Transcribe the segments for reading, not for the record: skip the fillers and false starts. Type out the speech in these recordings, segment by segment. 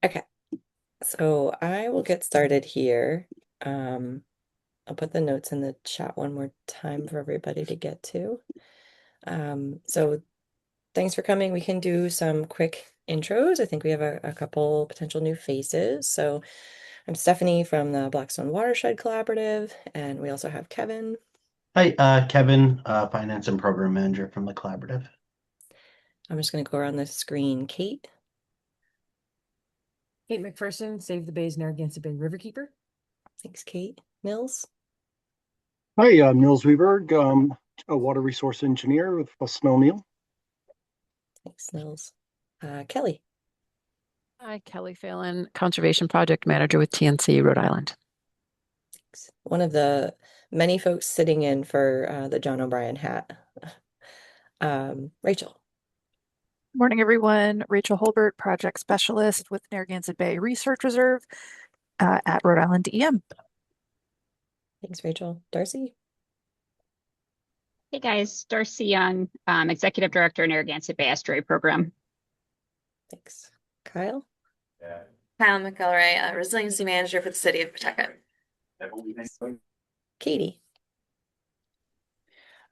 Okay, so I will get started here. Um, I'll put the notes in the chat one more time for everybody to get to. So thanks for coming. We can do some quick intros. I think we have a couple potential new faces. So I'm Stephanie from the Blackstone Watershed Collaborative, and we also have Kevin. Hi, Kevin, Finance and Program Manager from the Collaborative. I'm just going to go around the screen. Kate, Kate McPherson, Save the Bays Narragansett Bay Riverkeeper. thanks, Kate. Mills, Hi, Nils Weberg, a water resource engineer with Fuss O'Neill. thanks, Nils. Kelly, Hi, Kelly Phelan, Conservation Project Manager with TNC Rhode Island. thanks. One of the many folks sitting in for the John O'Brien hat. Rachel. Morning, everyone. Rachel Holbert, Project Specialist with Narragansett Bay Research Reserve at Rhode Island EM. Thanks, Rachel. Darcy. Hey guys, Darcy Young, Executive Director, Narragansett Bay Estuary Program. Thanks. Kyle. Kyle McElroy, Resiliency Manager for the City of Pawtucket. Katie.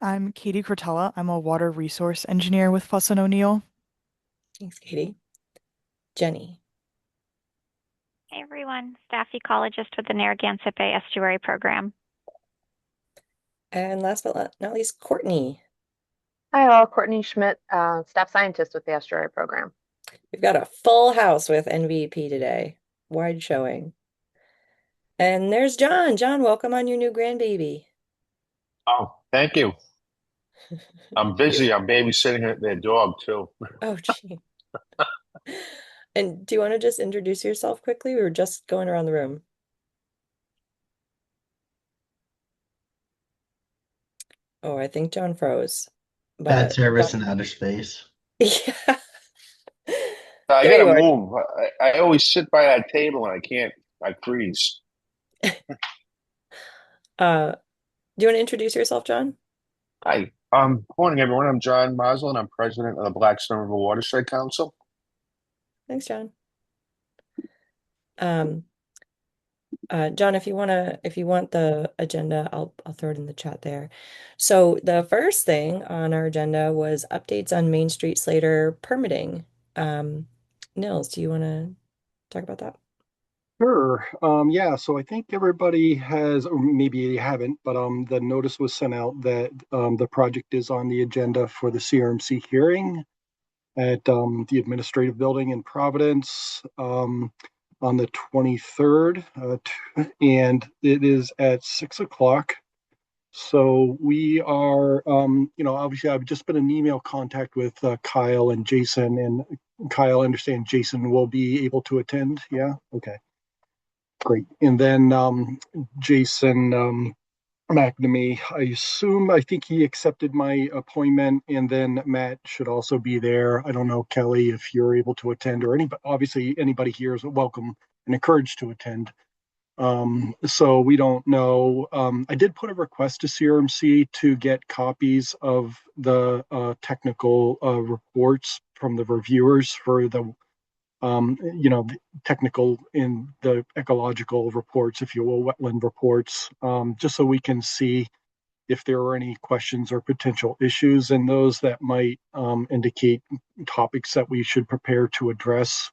I'm Katie Cortella. I'm a water resource engineer with Fuss O'Neill. Thanks, Katie. Jenny. Hey everyone, staff ecologist with the Narragansett Bay Estuary Program. And last but not least, Courtney. Hi all, Courtney Schmidt, staff scientist with the Estuary Program. We've got a full house with MVP today. Wide showing. And there's John. John, welcome on your new grandbaby. Oh, thank you. I'm busy. I'm babysitting their dog too. Oh, gee. And do you want to just introduce yourself quickly? We were just going around the room. Oh, I think John froze. Bad But service in outer space. yeah. I There gotta you are. move. I always sit by that table and I can't. I freeze. Do you want to introduce yourself, John? Hi. Morning, everyone. I'm John Mazel, and I'm president of the Blackstone River Watershed Council. Thanks, John. Um, John, if you want the agenda, I'll throw it in the chat there. So the first thing on our agenda was updates on Main Street Slater permitting. Nils, do you want to talk about that? Sure. Yeah, so I think everybody has, or maybe they haven't, but the notice was sent out that the project is on the agenda for the CRMC hearing at the administrative building in Providence on the 23rd, and it is at 6 o'clock. So we are, obviously I've just been in email contact with Kyle and Jason, and Kyle, I understand Jason will be able to attend. Yeah, okay, great. And then Jason McNamee, I think he accepted my appointment, and then Matt should also be there. I don't know, Kelly, if you're able to attend, or anybody, obviously anybody here is welcome and encouraged to attend. So we don't know. I did put a request to CRMC to get copies of the technical reports from the reviewers for the technical in the ecological reports, if you will, wetland reports, just so we can see if there are any questions or potential issues and those that might indicate topics that we should prepare to address.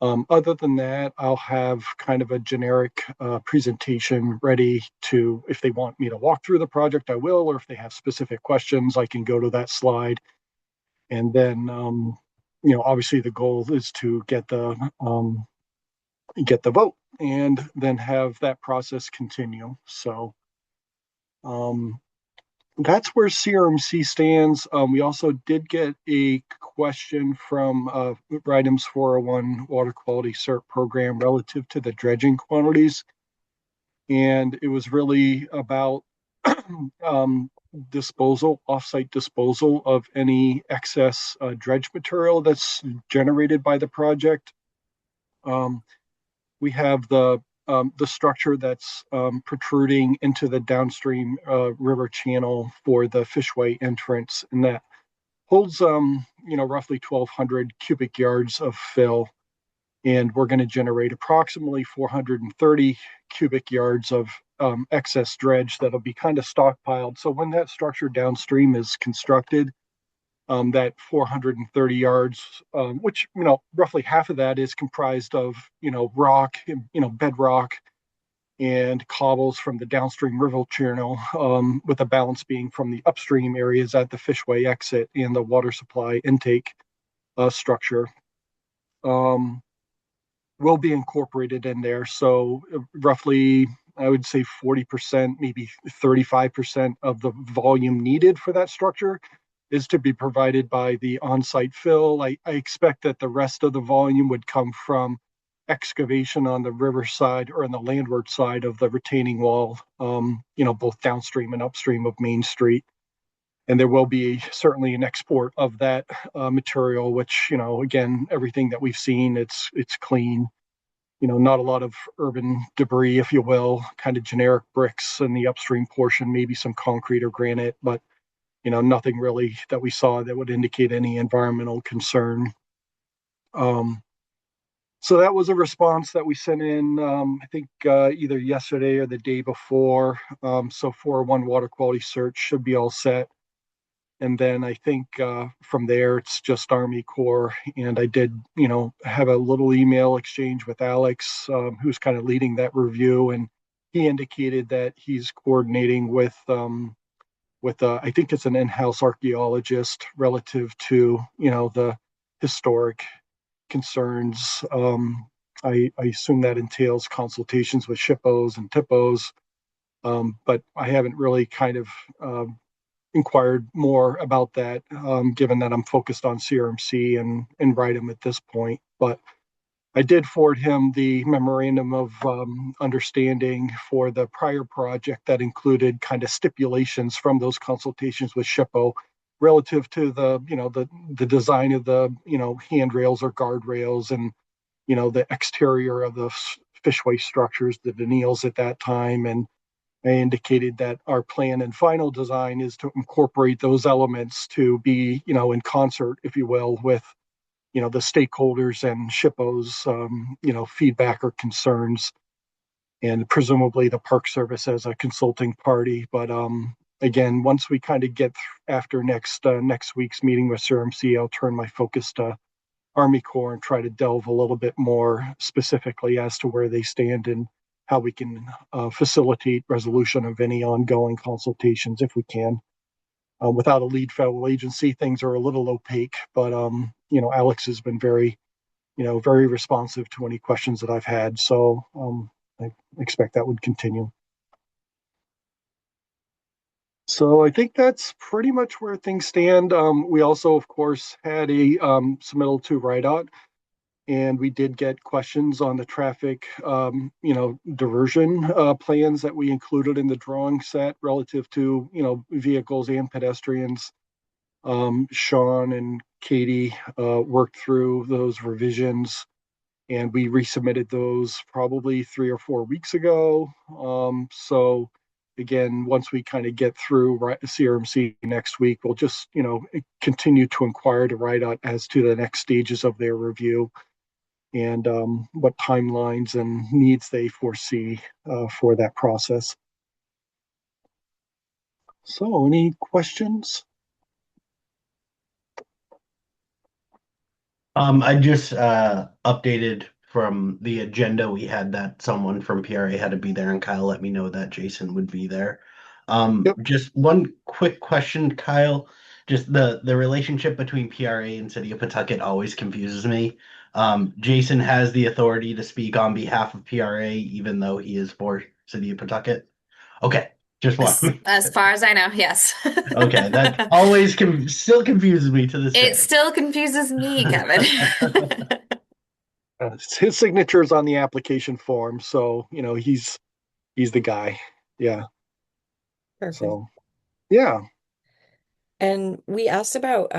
Other than that, I'll have kind of a generic presentation ready to, if they want me to walk through the project, I will, or if they have specific questions, I can go to that slide. And then, obviously the goal is to get the vote and then have that process continue. So that's where CRMC stands. We also did get a question from RIDEM's 401 Water Quality CERT program relative to the dredging quantities. And it was really about offsite disposal of any excess dredge material that's generated by the project. We have the structure that's protruding into the downstream river channel for the Fishway entrance, and that holds roughly 1,200 cubic yards of fill. And we're going to generate approximately 430 cubic yards of excess dredge that'll be kind of stockpiled. So when that structure downstream is constructed, that 430 yards, which, roughly half of that is comprised of, rock, bedrock and cobbles from the downstream river channel, with the balance being from the upstream areas at the fishway exit and the water supply intake structure. Will be incorporated in there. So roughly, I would say 40%, maybe 35% of the volume needed for that structure is to be provided by the on-site fill. I expect that the rest of the volume would come from excavation on the riverside or on the landward side of the retaining wall, both downstream and upstream of Main Street. And there will be certainly an export of that material, which, again, everything that we've seen, it's clean. Not a lot of urban debris, if you will, kind of generic bricks in the upstream portion, maybe some concrete or granite, but nothing really that we saw that would indicate any environmental concern. So that was a response that we sent in, I think either yesterday or the day before. So 401 water quality search should be all set. And then I think from there, it's just Army Corps. And I did, have a little email exchange with Alex, who's kind of leading that review. And he indicated that he's coordinating with I think it's an in-house archaeologist relative to, the historic concerns. I assume that entails consultations with SHPOs and TIPOs. But I haven't really kind of inquired more about that, given that I'm focused on CRMC and RIDEM at this point. But I did forward him the memorandum of understanding for the prior project that included kind of stipulations from those consultations with SHPO relative to the design of the, handrails or guardrails and, the exterior of the fishway structures, the denials at that time. And I indicated that our plan and final design is to incorporate those elements to be, in concert, if you will, with, the stakeholders and SHPO's, feedback or concerns, and presumably the Park Service as a consulting party. But again, once we kind of get after next week's meeting with CRMC, I'll turn my focus to Army Corps and try to delve a little bit more specifically as to where they stand and how we can facilitate resolution of any ongoing consultations if we can. Without a lead federal agency, things are a little opaque, but Alex has been very, very responsive to any questions that I've had. So I expect that would continue. So I think that's pretty much where things stand. We also, of course, had a submittal to RIDOT, and we did get questions on the traffic, diversion plans that we included in the drawing set relative to, vehicles and pedestrians. Sean and Katie worked through those revisions, and we resubmitted those probably 3 or 4 weeks ago. So again, once we kind of get through CRMC next week, we'll just, continue to inquire to RIDOT as to the next stages of their review and what timelines and needs they foresee for that process. So any questions? I just updated from the agenda. We had that someone from PRA had to be there, and Kyle let me know that Jason would be there. Yep. Just one quick question, Kyle. Just the relationship between PRA and City of Pawtucket always confuses me. Jason has the authority to speak on behalf of PRA, even though he is for City of Pawtucket. Okay, just one. As far as I know, yes. Okay, that always still confuses me to this day. It still confuses me, Kevin. His signature is on the application form, so he's the guy. Yeah. Perfect. So, yeah. And we asked about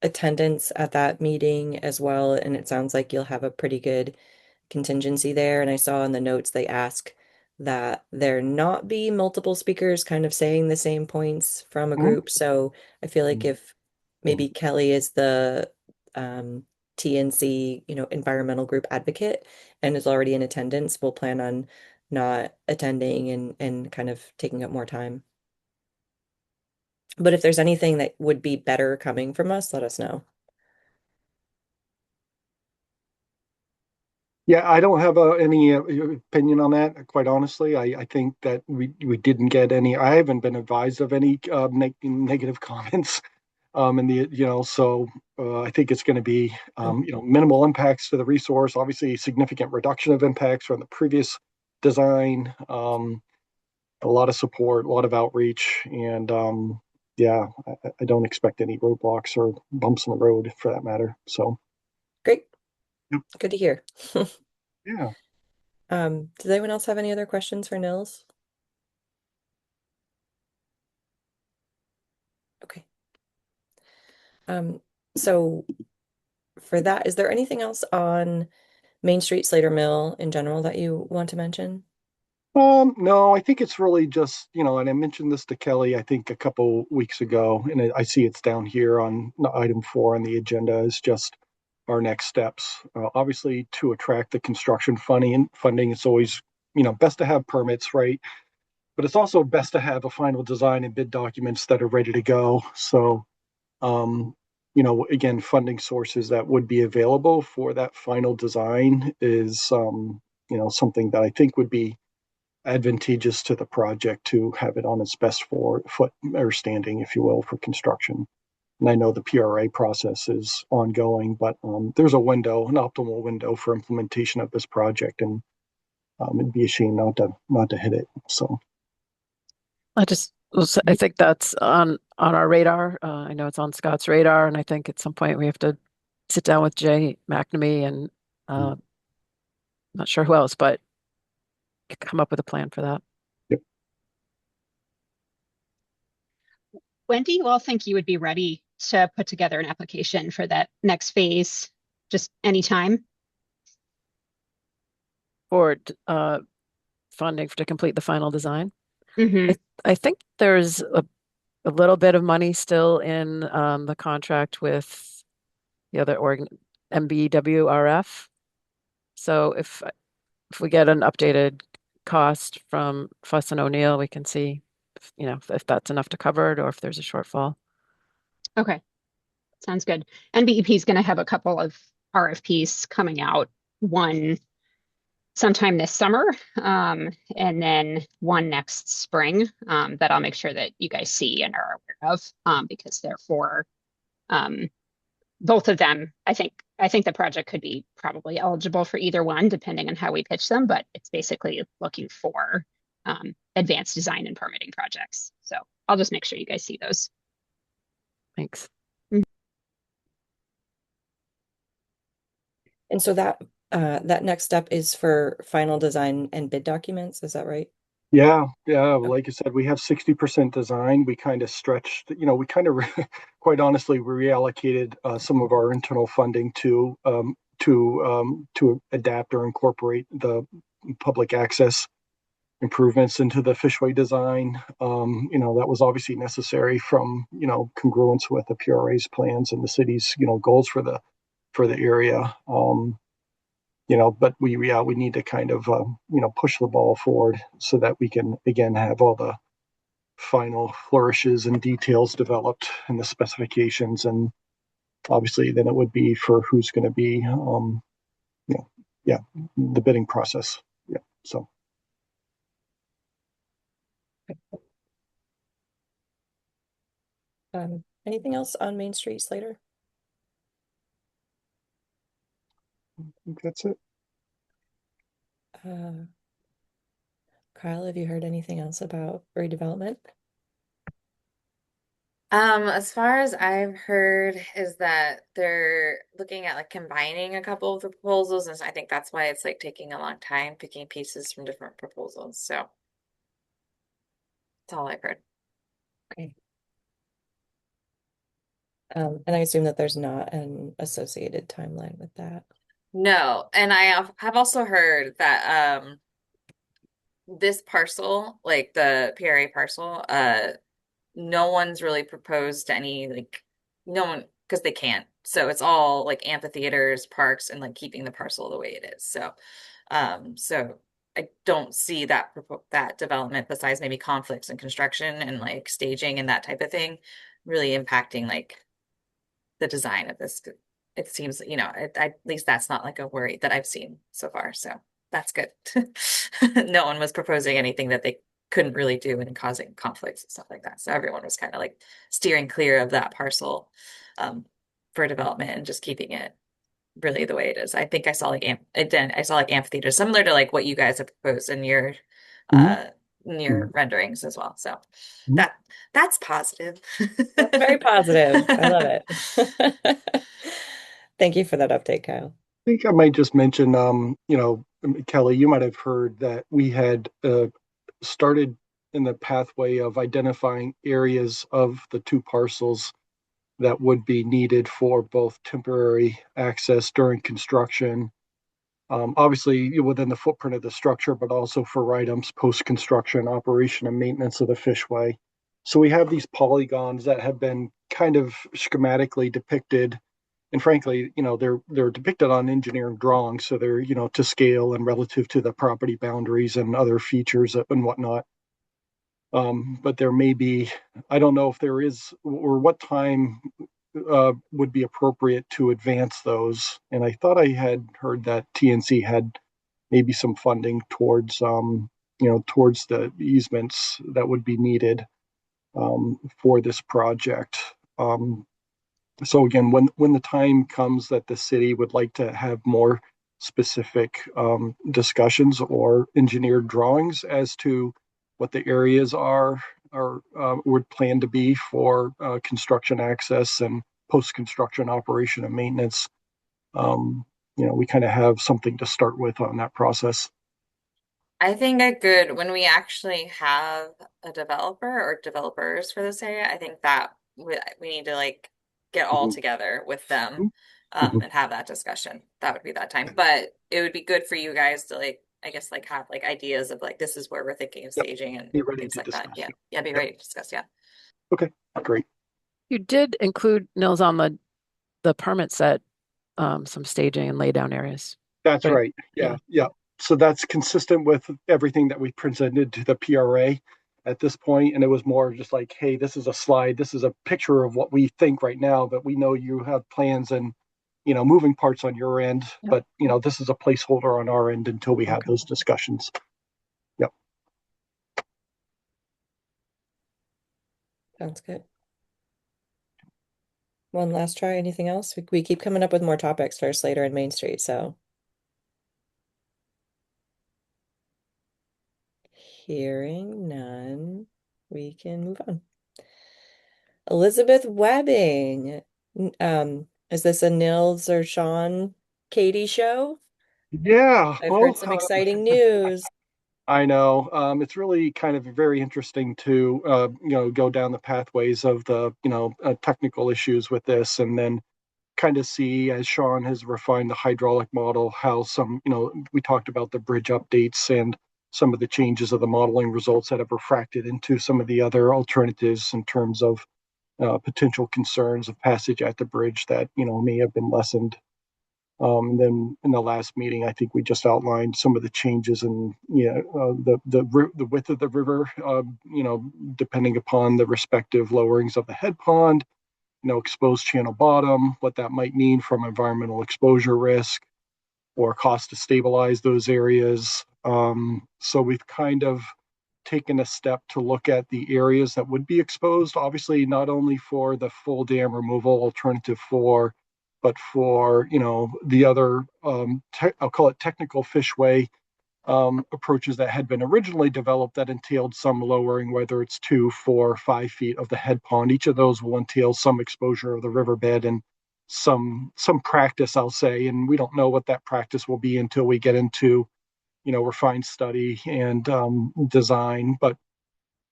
attendance at that meeting as well, and it sounds like you'll have a pretty good contingency there. And I saw in the notes they ask that there not be multiple speakers kind of saying the same points from a Mhm. group. So I feel like if maybe Kelly is the TNC, environmental group advocate and is already in attendance, will plan on not attending and kind of taking up more time. But if there's anything that would be better coming from us, let us know. Yeah, I don't have any opinion on that, quite honestly. I think that we didn't get any. I haven't been advised of any negative comments. And so I think it's going to be minimal impacts to the resource. Obviously, significant reduction of impacts from the previous design. A lot of support, a lot of outreach, and yeah, I don't expect any roadblocks or bumps in the road for that matter. So Great. Yep. Good to hear. Yeah. Does anyone else have any other questions for Nils? Okay. So for that, is there anything else on Main Street Slater Mill in general that you want to mention? No, I think it's really just, and I mentioned this to Kelly, I think a couple weeks ago, and I see it's down here on item 4 on the agenda is just our next steps. Obviously, to attract the construction funding, it's always, best to have permits, right? But it's also best to have a final design and bid documents that are ready to go. So, um, again, funding sources that would be available for that final design is, something that I think would be advantageous to the project to have it on its best foot or standing, if you will, for construction. And I know the PRA process is ongoing, but there's a window, an optimal window for implementation of this project, and it'd be a shame not to hit it. So I think that's on our radar. I know it's on Scott's radar, and I think at some point we have to sit down with Jay McNamee and not sure who else, but come up with a plan for that. Yep. When do you all think you would be ready to put together an application for that next phase? Just anytime? For funding to complete the final design. Mm-hmm. I think there's a little bit of money still in the contract with the other organ, MBWRF. So if we get an updated cost from Fuss and O'Neill, we can see if that's enough to cover it or if there's a shortfall. Okay, sounds good. NBEP is going to have a couple of RFPs coming out. One sometime this summer, and then one next spring that I'll make sure that you guys see and are aware of because they're for both of them. I think the project could be probably eligible for either one, depending on how we pitch them, but it's basically looking for advanced design and permitting projects. So I'll just make sure you guys see those. Thanks. And so that next step is for final design and bid documents, is that right? yeah, like I said, we have 60% design. We kind of stretched, we kind of quite honestly, we reallocated some of our internal funding to adapt or incorporate the public access improvements into the fishway design. That was obviously necessary from, congruence with the PRA's plans and the city's, goals for the area. But we need to kind of, push the ball forward so that we can, again, have all the final flourishes and details developed and the specifications. And obviously then it would be for who's going to be, the bidding process. Yeah. So. Anything else on Main Street, Slater? I think that's it. Kyle, have you heard anything else about redevelopment? As far as I've heard is that they're looking at like combining a couple of the proposals, and I think that's why it's like taking a long time picking pieces from different proposals. So that's all I've heard. Okay. And I assume that there's not an associated timeline with that. No, and I have also heard that this parcel, like the PRA parcel, no one's really proposed any like no one because they can't So it's all like amphitheaters, parks, and like keeping the parcel the way it is. So I don't see that development besides maybe conflicts in construction and like staging and that type of thing really impacting like the design of this. It seems, at least that's not like a worry that I've seen so far. So that's good. No one was proposing anything that they couldn't really do and causing conflicts and stuff like that. So everyone was kind of like steering clear of that parcel for development and just keeping it really the way it is. I think I saw like I saw like amphitheaters similar to like what you guys have proposed Mhm. uh in your renderings as well. So Mhm. that's positive. That's very positive. I love it. Thank you for that update, Kyle. I think I might just mention, Kelly, you might have heard that we had started in the pathway of identifying areas of the two parcels that would be needed for both temporary access during construction, obviously within the footprint of the structure, but also for items post-construction, operation and maintenance of the fishway. So we have these polygons that have been kind of schematically depicted, and frankly, they're depicted on engineering drawings, so they're to scale and relative to the property boundaries and other features and whatnot. But there may be, I don't know if there is, or what time would be appropriate to advance those. And I thought I had heard that TNC had maybe some funding towards, towards the easements that would be needed for this project. Um, so again, when the time comes that the city would like to have more specific discussions or engineered drawings as to what the areas are or would plan to be for construction access and post-construction operation and maintenance, we kind of have something to start with on that process. I think when we actually have a developer or developers for this area, I think that we need to like get all Mhm. together with them Mhm. and have that discussion. That would be that time. But it would be good for you guys to like, I guess, like have like ideas of like this is where we're thinking of Yep. staging and Be ready things to like that. discuss. Yeah. Yep. Yeah, be Yep. ready to discuss. Yeah. Okay, great. You did include, Nils, on the permit set, some staging and lay down areas, That's right? right. Yeah, Yeah. yeah. So that's consistent with everything that we presented to the PRA at this point, and it was more just like, hey, this is a slide, this is a picture of what we think right now, but we know you have plans and moving parts on your end, Yep. but this is a placeholder on our end until we have Okay. those discussions. Yep. Sounds good. One last try. Anything else? We keep coming up with more topics for Slater and Main Street, so hearing none, we can move on. Elizabeth Webbing. Is this a Nils or Sean Katie show? Yeah. I've Well, heard some exciting news. I know. It's really kind of very interesting to go down the pathways of the technical issues with this, and then kind of see, as Sean has refined the hydraulic model, how some, we talked about the bridge updates and some of the changes of the modeling results that have refracted into some of the other alternatives in terms of potential concerns of passage at the bridge that may have been lessened. Then in the last meeting, I think we just outlined some of the changes in the width of the river, depending upon the respective lowerings of the head pond, exposed channel bottom, what that might mean from environmental exposure risk or cost to stabilize those areas. So we've kind of taken a step to look at the areas that would be exposed, obviously not only for the full dam removal alternative 4, but for the other I'll call it technical fishway approaches that had been originally developed that entailed some lowering, whether it's 2, 4, 5 feet of the head pond. Each of those will entail some exposure of the riverbed and some practice, I'll say. And we don't know what that practice will be until we get into refined study and design. But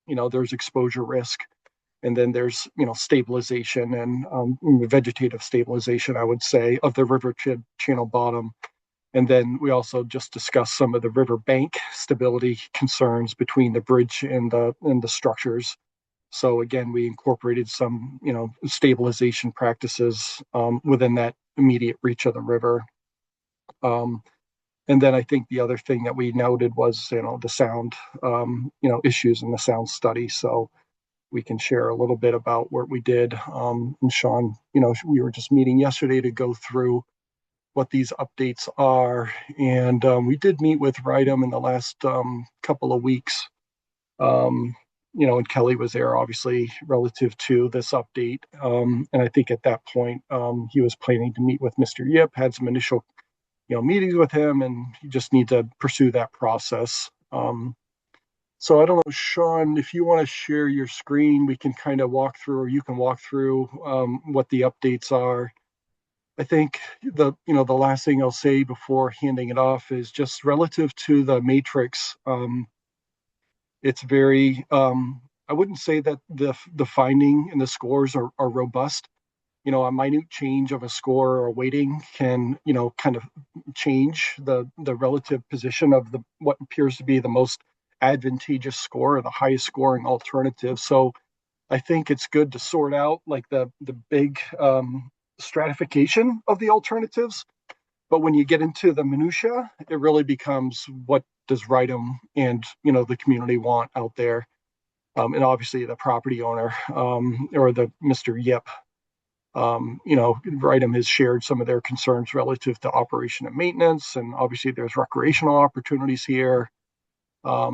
there's exposure risk, and then there's stabilization and vegetative stabilization, I would say, of the river channel bottom. And then we also just discussed some of the river bank stability concerns between the bridge and the structures. So again, we incorporated some, stabilization practices within that immediate reach of the river. Um, and then I think the other thing that we noted was, the sound, issues in the sound study. So we can share a little bit about what we did. And Sean, we were just meeting yesterday to go through what these updates are. And we did meet with RIDEM in the last couple of weeks. Um, and Kelly was there, obviously, relative to this update. And I think at that point, he was planning to meet with Mr. Yip, had some initial, meetings with him, and you just need to pursue that process. So I don't know, Sean, if you want to share your screen, we can kind of walk through, or you can walk through what the updates are. I think the last thing I'll say before handing it off is just relative to the matrix. It's very, I wouldn't say that the finding and the scores are robust. A minute change of a score or a weighting can, kind of change the relative position of the what appears to be the most advantageous score or the highest scoring alternative. So I think it's good to sort out like the big stratification of the alternatives. But when you get into the minutia, it really becomes what does RIDEM and the community want out there, and obviously the property owner or the Mr. Yip. RIDEM has shared some of their concerns relative to operation and maintenance, and obviously there's recreational opportunities here.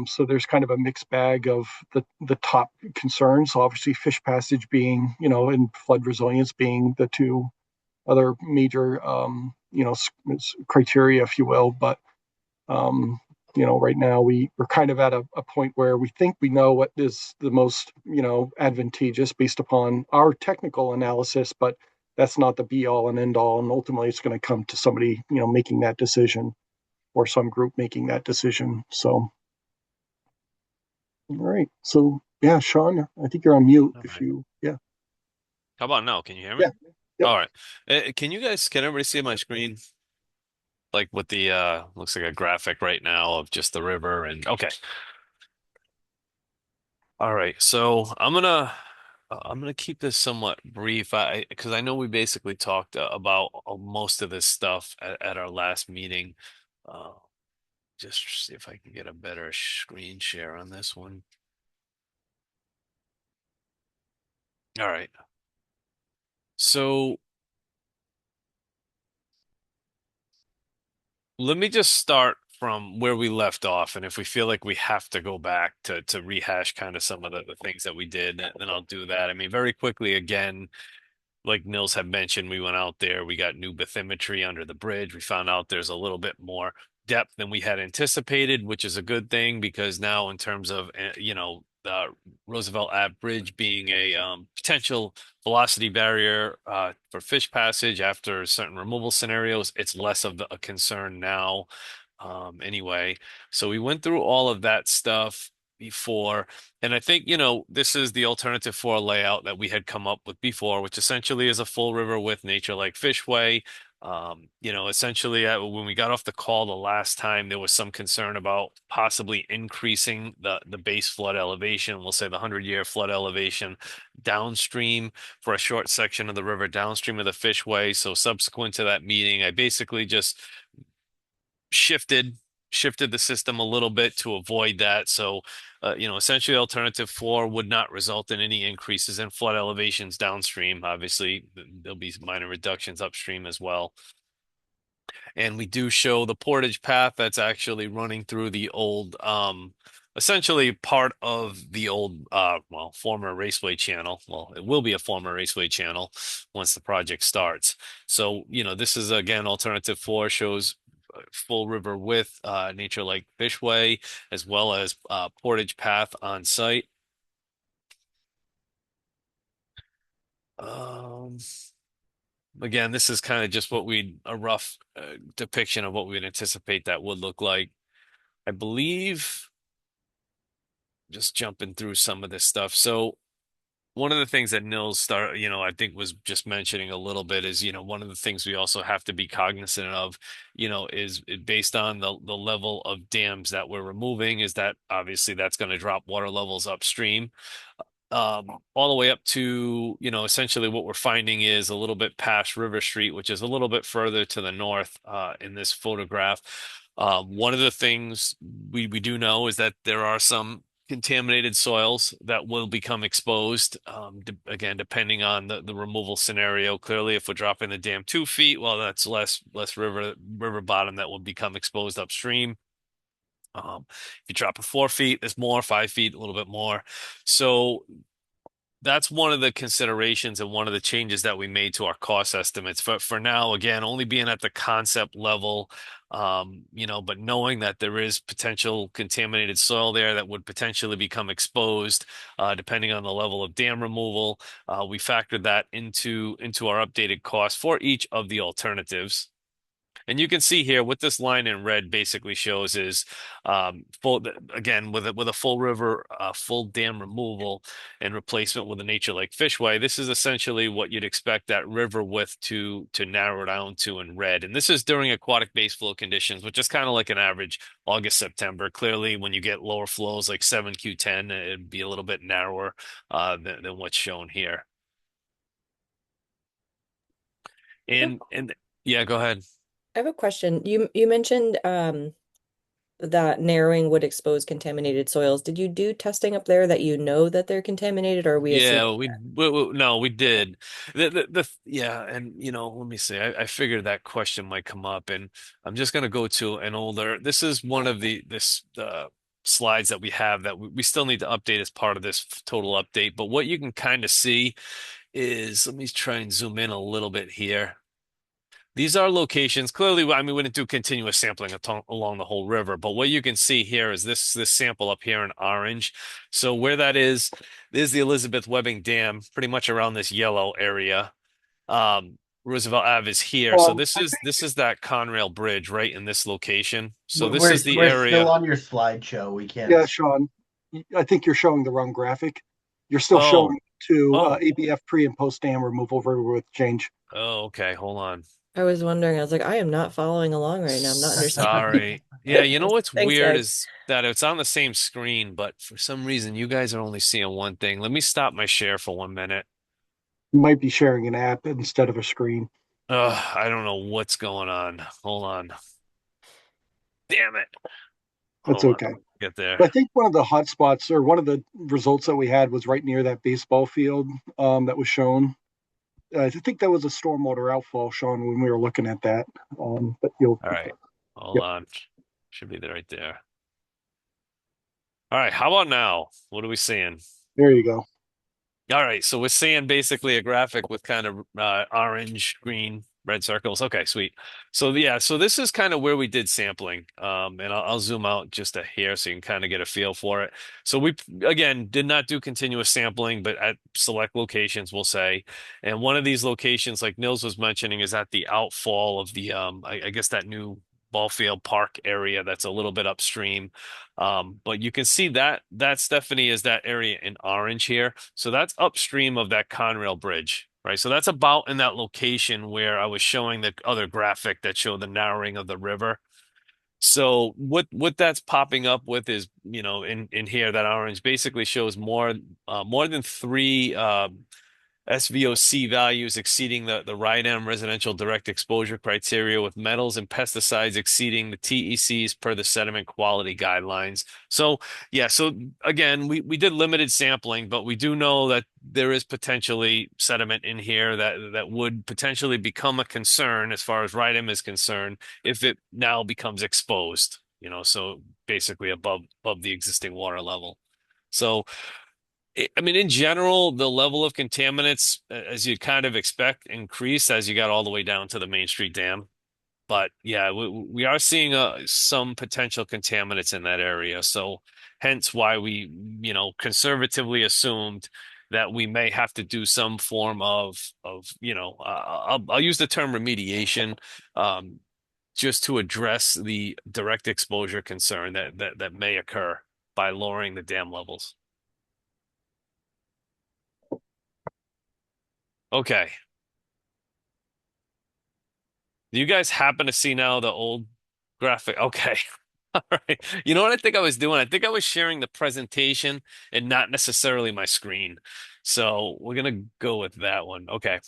So there's kind of a mixed bag of the top concerns. Obviously, fish passage being, and flood resilience being the two other major, criteria, if you will. But right now we're kind of at a point where we think we know what is the most, advantageous based upon our technical analysis, but that's not the be all and end all. And ultimately, it's going to come to somebody, making that decision, or some group making that decision. So. All right. So yeah, Sean, I think you're on mute. All If right. you, yeah, How about now? Can you hear me? yeah, yep. All right. Can everybody see my screen? Like with the looks like a graphic right now of just the river and okay. All right. So I'm gonna keep this somewhat brief. I because I know we basically talked about most of this stuff at our last meeting. Uh, just see if I can get a better screen share on this one. All right. So let me just start from where we left off, and if we feel like we have to go back to rehash kind of some of the things that we did, then I'll do that. I mean, very quickly again, like Nils had mentioned, we went out there, we got new bathymetry under the bridge. We found out there's a little bit more depth than we had anticipated, which is a good thing because now, in terms of, the Roosevelt Ave Bridge being a potential velocity barrier for fish passage after certain removal scenarios, it's less of a concern now. Anyway, so we went through all of that stuff before. And I think, this is the alternative for a layout that we had come up with before, which essentially is a full river with nature like Fishway. Essentially, when we got off the call the last time, there was some concern about possibly increasing the base flood elevation, we'll say the 100-year flood elevation downstream for a short section of the river downstream of the Fishway. So subsequent to that meeting, I basically just shifted shifted the system a little bit to avoid that. So, essentially, alternative four would not result in any increases in flood elevations downstream. Obviously, there'll be minor reductions upstream as well. And we do show the portage path that's actually running through the old, essentially part of the old, former raceway channel. Well, it will be a former raceway channel once the project starts. So, this is again, alternative four shows full river width, nature like Fishway, as well as portage path on site. Um, Again, this is kind of just a rough depiction of what we'd anticipate that would look like. I believe, just jumping through some of this stuff. So one of the things that I think was just mentioning a little bit is, one of the things we also have to be cognizant of, is based on the level of dams that we're removing, is that obviously that's going to drop water levels upstream. all the way up to, essentially what we're finding is a little bit past River Street, which is a little bit further to the north in this photograph. One of the things we do know is that there are some contaminated soils that will become exposed. Again, depending on the removal scenario. Clearly, if we're dropping the dam 2 feet, well, that's less river bottom that will become exposed upstream. If you drop it 4 feet, there's more, 5 feet, a little bit more. So that's one of the considerations and one of the changes that we made to our cost estimates. For now, again, only being at the concept level, but knowing that there is potential contaminated soil there that would potentially become exposed, depending on the level of dam removal. We factored that into our updated cost for each of the alternatives. And you can see here what this line in red basically shows is full again with a full river, full dam removal and replacement with a nature lake fishway. This is essentially what you'd expect that river width to narrow down to in red. And this is during aquatic base flow conditions, which is kind of like an average August, September. Clearly, when you get lower flows like 7Q10, it'd be a little bit narrower than what's shown here. And yeah, go ahead. I have a question. You mentioned that narrowing would expose contaminated soils. Did you do testing up there that you know that they're contaminated, or are we assuming Yeah, no, we did. Yeah, and let me see. I figured that question might come up, and I'm just gonna go to an older. This is one of this slides that we have that we still need to update as part of this total update. But what you can kind of see is, let me try and zoom in a little bit here. These are locations. Clearly, I mean, we didn't do continuous sampling along the whole river, but what you can see here is this sample up here in orange. So where that is the Elizabeth Webbing Dam, pretty much around this yellow area. Roosevelt Ave is here. So this is that Conrail Bridge right in this location. So this We're is the we're still area. on your slideshow. We can't. Yeah, Sean, I think you're showing the wrong graphic. You're still Oh, showing to oh, ABF pre and post dam removal river with change. oh, okay. Hold on. I was wondering, I was like, I am not following along right now. I'm not understanding. Sorry. Yeah, you know what's Thanks, weird guys. is that it's on the same screen, but for some reason you guys are only seeing one thing. Let me stop my share for 1 minute. You might be sharing an app instead of a screen. I don't know what's going on. Hold on. Damn it. That's Hold on. okay. Get there. But I think one of the hot spots or one of the results that we had was right near that baseball field that was shown. I think that was a stormwater outfall, Sean, when we were looking at that. But you'll, All right. Hold yep, on. Should be there right there. All right. How about now? What are we seeing? there you go. All right, so we're seeing basically a graphic with kind of orange, green, red circles. Okay, sweet. So yeah, so this is kind of where we did sampling. And I'll zoom out just a hair so you can kind of get a feel for it. So we again did not do continuous sampling, but at select locations, we'll say. And one of these locations, like Nils was mentioning, is at the outfall of the I guess that new ball field park area that's a little bit upstream. But you can see that Stephanie is that area in orange here. So that's upstream of that Conrail Bridge, right? So that's about in that location where I was showing the other graphic that showed the narrowing of the river. So what that's popping up with is, in here that orange basically shows more than three SVOC values exceeding the RIDEM residential direct exposure criteria with metals and pesticides exceeding the TECs per the sediment quality guidelines. So yeah, so again, we did limited sampling, but we do know that there is potentially sediment in here that would potentially become a concern as far as RIDEM is concerned if it now becomes exposed, so basically above the existing water level. So I mean, in general, the level of contaminants, as you kind of expect, increase as you got all the way down to the Main Street Dam. But yeah, we are seeing some potential contaminants in that area. So hence why we, conservatively assumed that we may have to do some form of, I'll use the term remediation, just to address the direct exposure concern that may occur by lowering the dam levels. Okay. Do you guys happen to see now the old graphic? Okay. All right. You know what I think I was doing? I think I was sharing the presentation and not necessarily my screen. So we're gonna go with that one. Okay.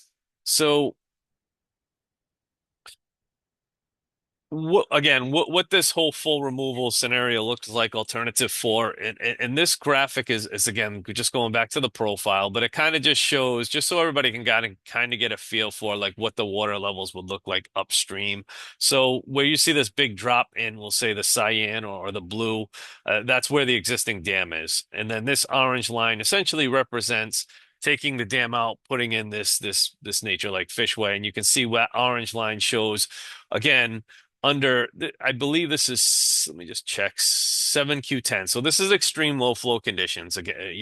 So what this whole full removal scenario looks like alternative four, and this graphic is again just going back to the profile, but it kind of just shows, just so everybody can kind of get a feel for like what the water levels would look like upstream. So where you see this big drop in, we'll say the cyan or the blue, that's where the existing dam is, and then this orange line essentially represents taking the dam out, putting in this nature like fishway, and you can see what orange line shows again I believe this is, let me just check, 7Q10. So this is extreme low flow conditions again,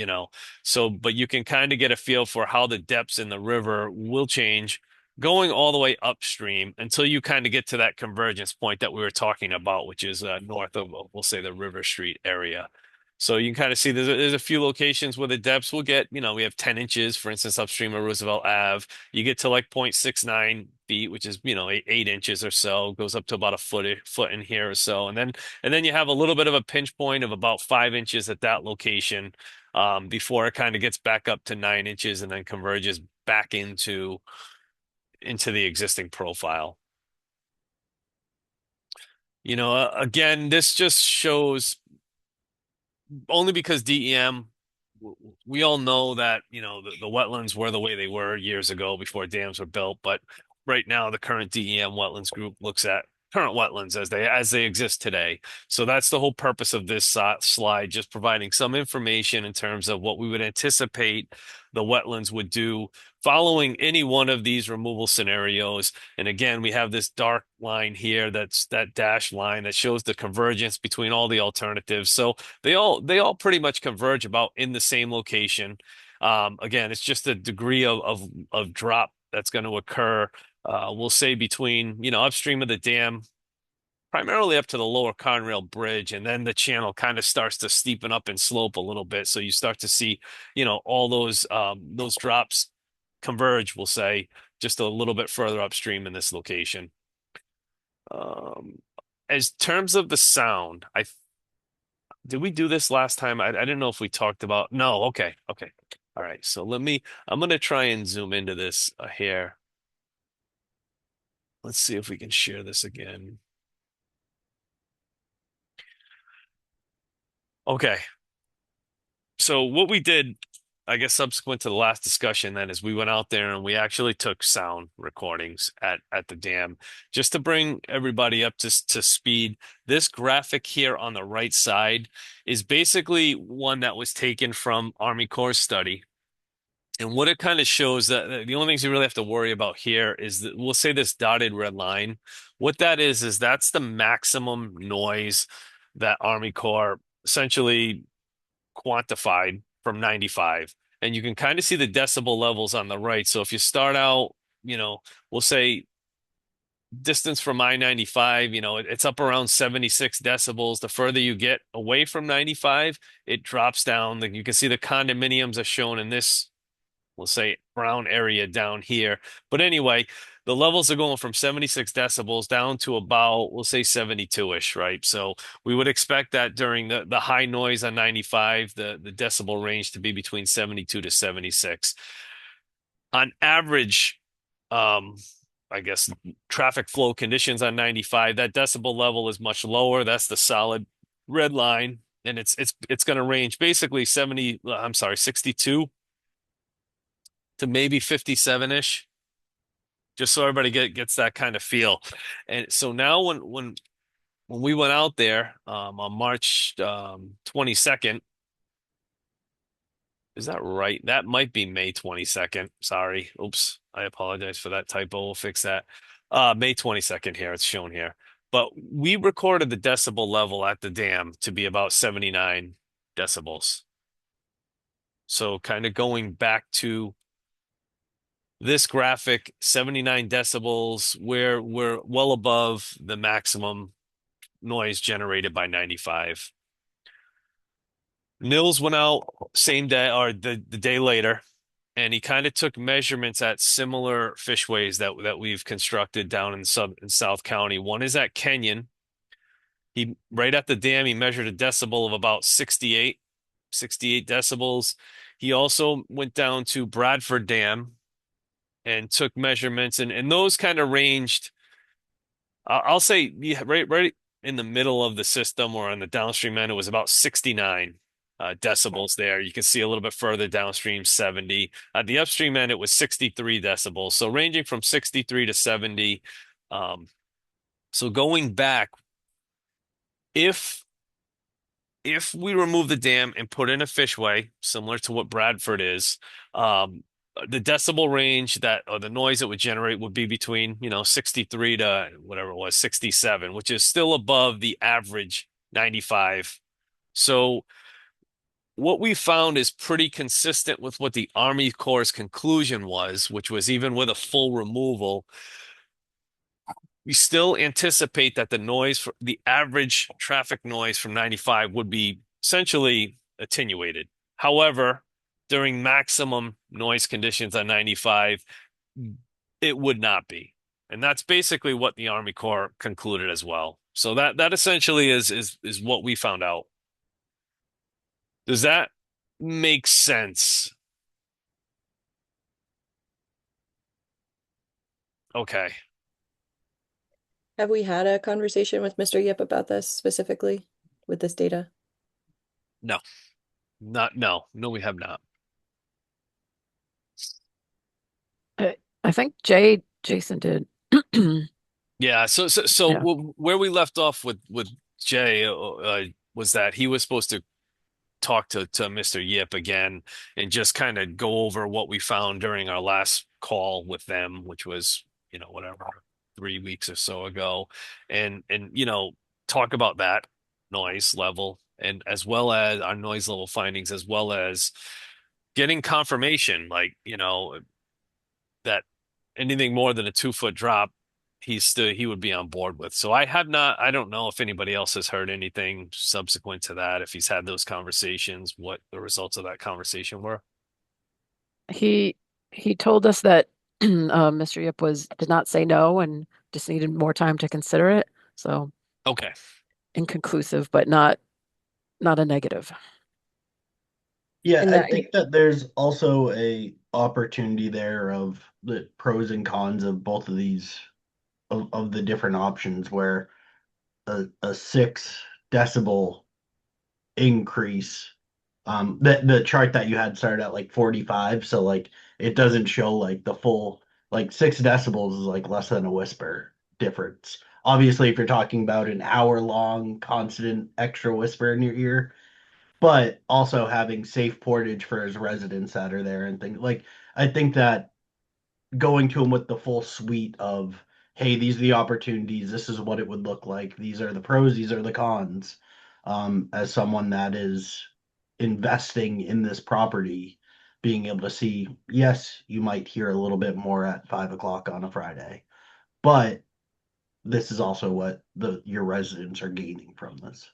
So, but you can kind of get a feel for how the depths in the river will change going all the way upstream until you kind of get to that convergence point that we were talking about, which is north of, we'll say, the River Street area. So you can kind of see there's a few locations where the depths will get, we have 10 inches, for instance, upstream of Roosevelt Ave. You get to like 0.69 feet, which is, 8 inches or so, goes up to about a foot in here or so. And then you have a little bit of a pinch point of about 5 inches at that location, before it kind of gets back up to 9 inches and then converges back into the existing profile. Again, this just shows only because DEM, we all know that, the wetlands were the way they were years ago before dams were built. But right now, the current DEM wetlands group looks at current wetlands as they exist today. So that's the whole purpose of this slide, just providing some information in terms of what we would anticipate the wetlands would do following any one of these removal scenarios. And again, we have this dark line here, that's that dashed line that shows the convergence between all the alternatives. So they all pretty much converge about in the same location. Again, it's just the degree of drop that's going to occur. We'll say between, upstream of the dam, primarily up to the lower Conrail Bridge, and then the channel kind of starts to steepen up and slope a little bit. So you start to see, all those drops converge, we'll say, just a little bit further upstream in this location. As terms of the sound, did we do this last time? I didn't know if we talked about. No, okay, okay. All right. So I'm gonna try and zoom into this here. Let's see if we can share this again. Okay. So what we did, I guess, subsequent to the last discussion then, is we went out there and we actually took sound recordings at the dam just to bring everybody up to speed. This graphic here on the right side is basically one that was taken from Army Corps study. And what it kind of shows, that the only things you really have to worry about here is that, we'll say, this dotted red line. What that is that's the maximum noise that Army Corps essentially quantified from 95. And you can kind of see the decibel levels on the right. So if you start out, we'll say distance from I-95, it's up around 76 decibels. The further you get away from 95, it drops down. You can see the condominiums are shown in this, we'll say, brown area down here. But anyway, the levels are going from 76 decibels down to about, we'll say, 72-ish, right? So we would expect that during the high noise on 95, the decibel range to be between 72 to 76. On average, I guess, traffic flow conditions on 95, that decibel level is much lower. That's the solid red line. And it's going to range basically 62 to maybe 57-ish, just so everybody gets that kind of feel. And so now when we went out there, on March 22nd, is that right? That might be May 22nd. Sorry. Oops. I apologize for that typo. We'll fix that. May 22nd here. It's shown here. But we recorded the decibel level at the dam to be about 79 decibels. So kind of going back to this graphic, 79 decibels, we're well above the maximum noise generated by 95. Nils went out same day or the day later, and he kind of took measurements at similar fishways that we've constructed down in South County. One is at Kenyon, He right at the dam, he measured a decibel of about 68 decibels. He also went down to Bradford Dam and took measurements, and those kind of ranged. I'll say yeah, right in the middle of the system or on the downstream end, it was about 69 decibels there. You can see a little bit further downstream, 70. At the upstream end, it was 63 decibels. So ranging from 63 to 70. Um, so going back, if if we remove the dam and put in a fishway, similar to what Bradford is, um, the decibel range that or the noise it would generate would be between, 63 to whatever it was, 67, which is still above the average 95. So what we found is pretty consistent with what the Army Corps' conclusion was, which was even with a full removal, we still anticipate that the average traffic noise from 95 would be essentially attenuated. However, during maximum noise conditions on 95, it would not be. And that's basically what the Army Corps concluded as well. So that essentially is what we found out. Does that make sense? Okay. Have we had a conversation with Mr. Yip about this specifically with this data? No. No, we have not. I think Jason did. Yeah, so Yeah. where we left off with Jay was that he was supposed to talk to Mr. Yip again and just kind of go over what we found during our last call with them, which was, whatever, 3 weeks or so ago, and talk about that noise level and as well as our noise level findings, as well as getting confirmation, like, that anything more than a 2 foot drop, he would be on board with. So I don't know if anybody else has heard anything subsequent to that, if he's had those conversations, what the results of that conversation were. He he told us that Mr. Yip did not say no and just needed more time to consider it. So Okay. inconclusive, but not a negative. Yeah, And I that, think that there's also a opportunity there of the pros and cons of both of these of the different options where a 6 decibel increase. The chart that you had started at like 45, so like it doesn't show like the full, like 6 decibels is like less than a whisper difference. Obviously, if you're talking about an hour long constant extra whisper in your ear, but also having safe portage for his residents that are there and things like, I think that going to him with the full suite of, hey, these are the opportunities, this is what it would look like, these are the pros, these are the cons, as someone that is investing in this property, being able to see, yes, you might hear a little bit more at 5 o'clock on a Friday, but this is also what your residents are gaining from this.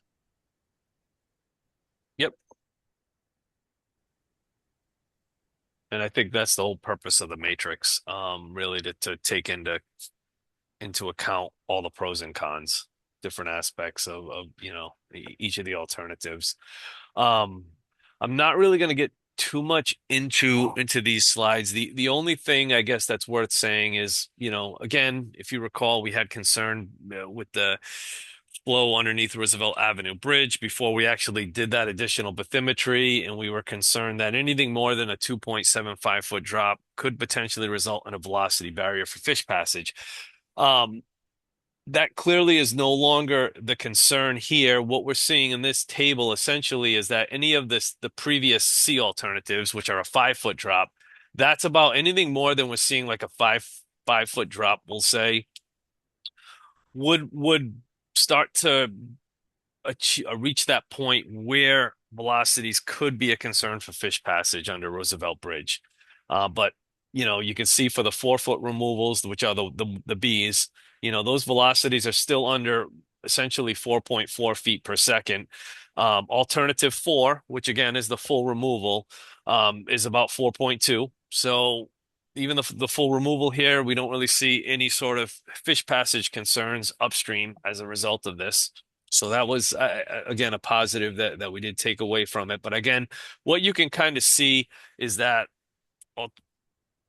Yep. And I think that's the whole purpose of the matrix, really to take into account all the pros and cons, different aspects of each of the alternatives. Um, I'm not really going to get too much into these slides. The only thing I guess that's worth saying is, again, if you recall, we had concern with the flow underneath Roosevelt Avenue Bridge before we actually did that additional bathymetry, and we were concerned that anything more than a 2.75 foot drop could potentially result in a velocity barrier for fish passage. Um, that clearly is no longer the concern here. What we're seeing in this table essentially is that any of the previous C alternatives, which are a 5 foot drop, that's about anything more than we're seeing like a five foot drop, we'll say, would start to reach that point where velocities could be a concern for fish passage under Roosevelt Bridge. But you can see for the 4 foot removals, which are the Bs, those velocities are still under essentially 4.4 feet per second. Alternative 4, which again is the full removal, is about 4.2. So even the full removal here, we don't really see any sort of fish passage concerns upstream as a result of this. So that was again a positive that we did take away from it. But again, what you can kind of see is that al-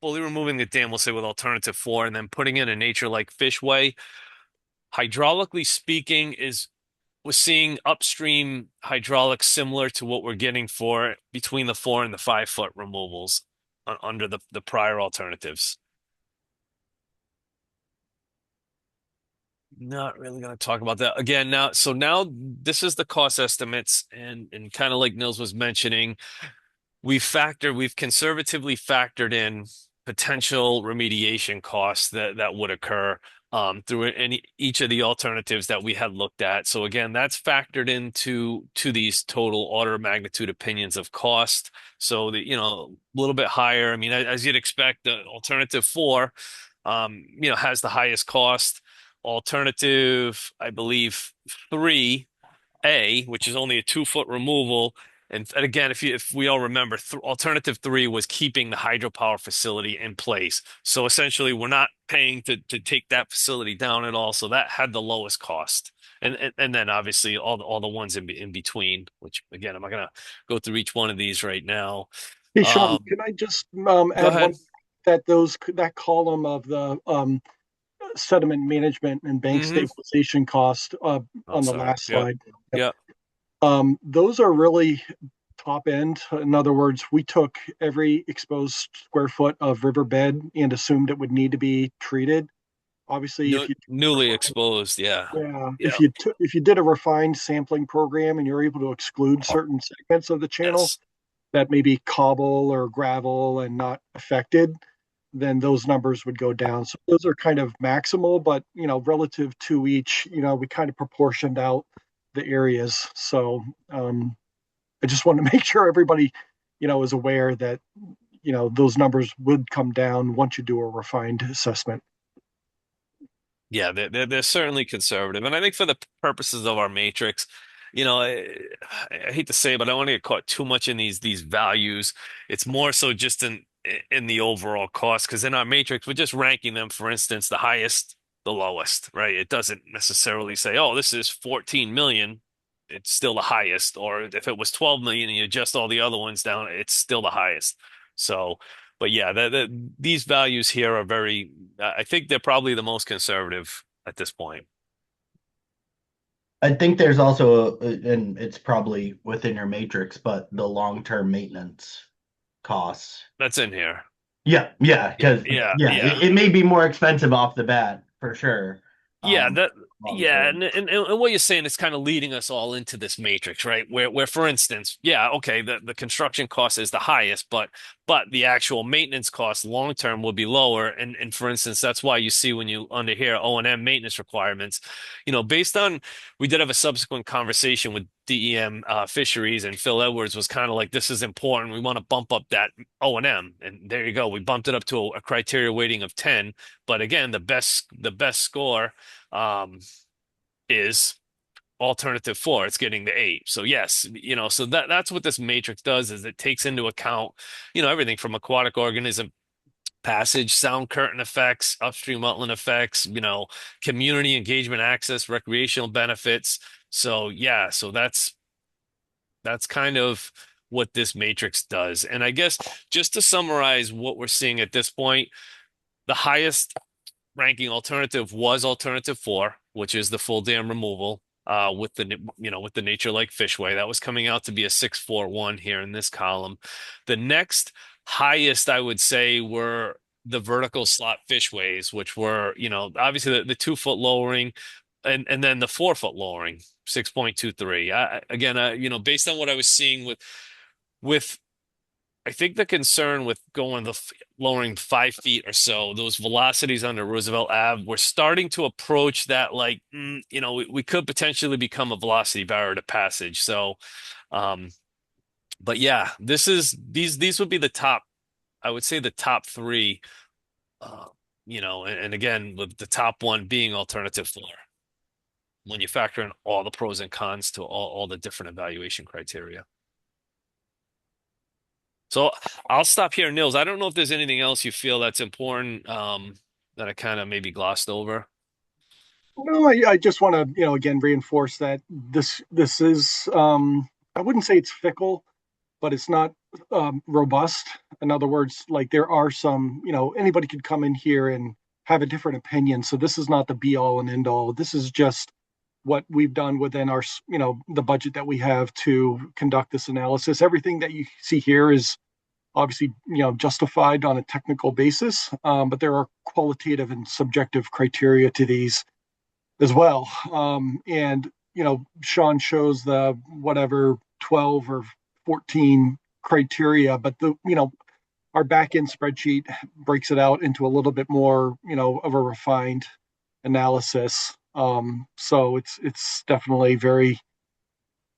fully removing the dam, we'll say with alternative four, and then putting in a nature like Fishway, hydraulically speaking, is we're seeing upstream hydraulics similar to what we're getting for between the 4 and the 5 foot removals under the prior alternatives. Not really going to talk about that again now. So now this is the cost estimates, and kind of like Nils was mentioning, we've conservatively factored in potential remediation costs that would occur through each of the alternatives that we had looked at. So again, that's factored into these total order of magnitude opinions of cost. So a little bit higher. I mean, as you'd expect, the alternative four, has the highest cost. Alternative, I believe, three A, which is only a 2 foot removal. And again, if we all remember, th alternative three was keeping the hydropower facility in place. So essentially, we're not paying to take that facility down at all. So that had the lowest cost. And then obviously all the ones in between, which again, I'm not gonna go through each one of these right now. Hey, Sean, Um, can I just Go add ahead. one that column of the sediment management and bank Hmm. stabilization cost Oh, on the sorry. last Yep. slide. Yep. Yep. Those are really top end. In other words, we took every exposed square foot of riverbed and assumed it would need to be treated. Obviously, if you Newly exposed. Yeah. yeah, Yeah. if you did a refined sampling program and you're able to exclude certain segments of the channel Yes. that may be cobble or gravel and not affected, then those numbers would go down. So those are kind of maximal, but relative to each, we kind of proportioned out the areas. So I just want to make sure everybody, is aware that those numbers would come down once you do a refined assessment. Yeah, they're certainly conservative, and I think for the purposes of our matrix, I hate to say it, but I don't want to get caught too much in these values. It's more so just in the overall cost, because in our matrix, we're just ranking them, for instance, the highest, the lowest, right? It doesn't necessarily say, oh, this is 14 million, it's still the highest, or if it was 12 million and you adjust all the other ones down, it's still the highest. So. But yeah, these values here are very, I think they're probably the most conservative at this point. I think there's also, and it's probably within your matrix, but the long-term maintenance costs. That's in here. Yeah, Yeah, because yeah, yeah, yeah. it may be more expensive off the bat for sure. Yeah, Long yeah, term. and what you're saying is kind of leading us all into this matrix, right? Where for instance, yeah, okay, the construction cost is the highest, but the actual maintenance cost long term will be lower. And for instance, that's why you see when you under here O&M maintenance requirements, based on we did have a subsequent conversation with DEM Fisheries, and Phil Edwards was kind of like, this is important. We want to bump up that O&M, and there you go. We bumped it up to a criteria weighting of 10. But again, the best score um, is alternative four. It's getting the eight. So yes, so that's what this matrix does is it takes into account, everything from aquatic organism passage, sound curtain effects, upstream upland effects, community engagement access, recreational benefits. So yeah, so that's kind of what this matrix does. And I guess just to summarize what we're seeing at this point, the highest ranking alternative was alternative four, which is the full dam removal with the nature like fishway. That was coming out to be a 641 here in this column. The next highest I would say were the vertical slot fishways, which were, obviously the 2 foot lowering and then the 4 foot lowering, 6.23. Again, based on what I was seeing with I think the concern with going lowering 5 feet or so, those velocities under Roosevelt Ave, we're starting to approach that like, we could potentially become a velocity barrier to passage. So, um, but yeah, these would be the top, I would say the top three, uh, and again, with the top one being alternative floor when you factor in all the pros and cons to all the different evaluation criteria. So I'll stop here, Nils. I don't know if there's anything else you feel that's important that I kind of maybe glossed over. No, I just want to, again, reinforce that this is, I wouldn't say it's fickle, but it's not robust. In other words, like there are some, anybody could come in here and have a different opinion. So this is not the be all and end all. This is just what we've done within our, the budget that we have to conduct this analysis. Everything that you see here is obviously, justified on a technical basis, but there are qualitative and subjective criteria to these as well. And Sean shows the whatever 12 or 14 criteria, but our back end spreadsheet breaks it out into a little bit more, of a refined analysis. So it's definitely very,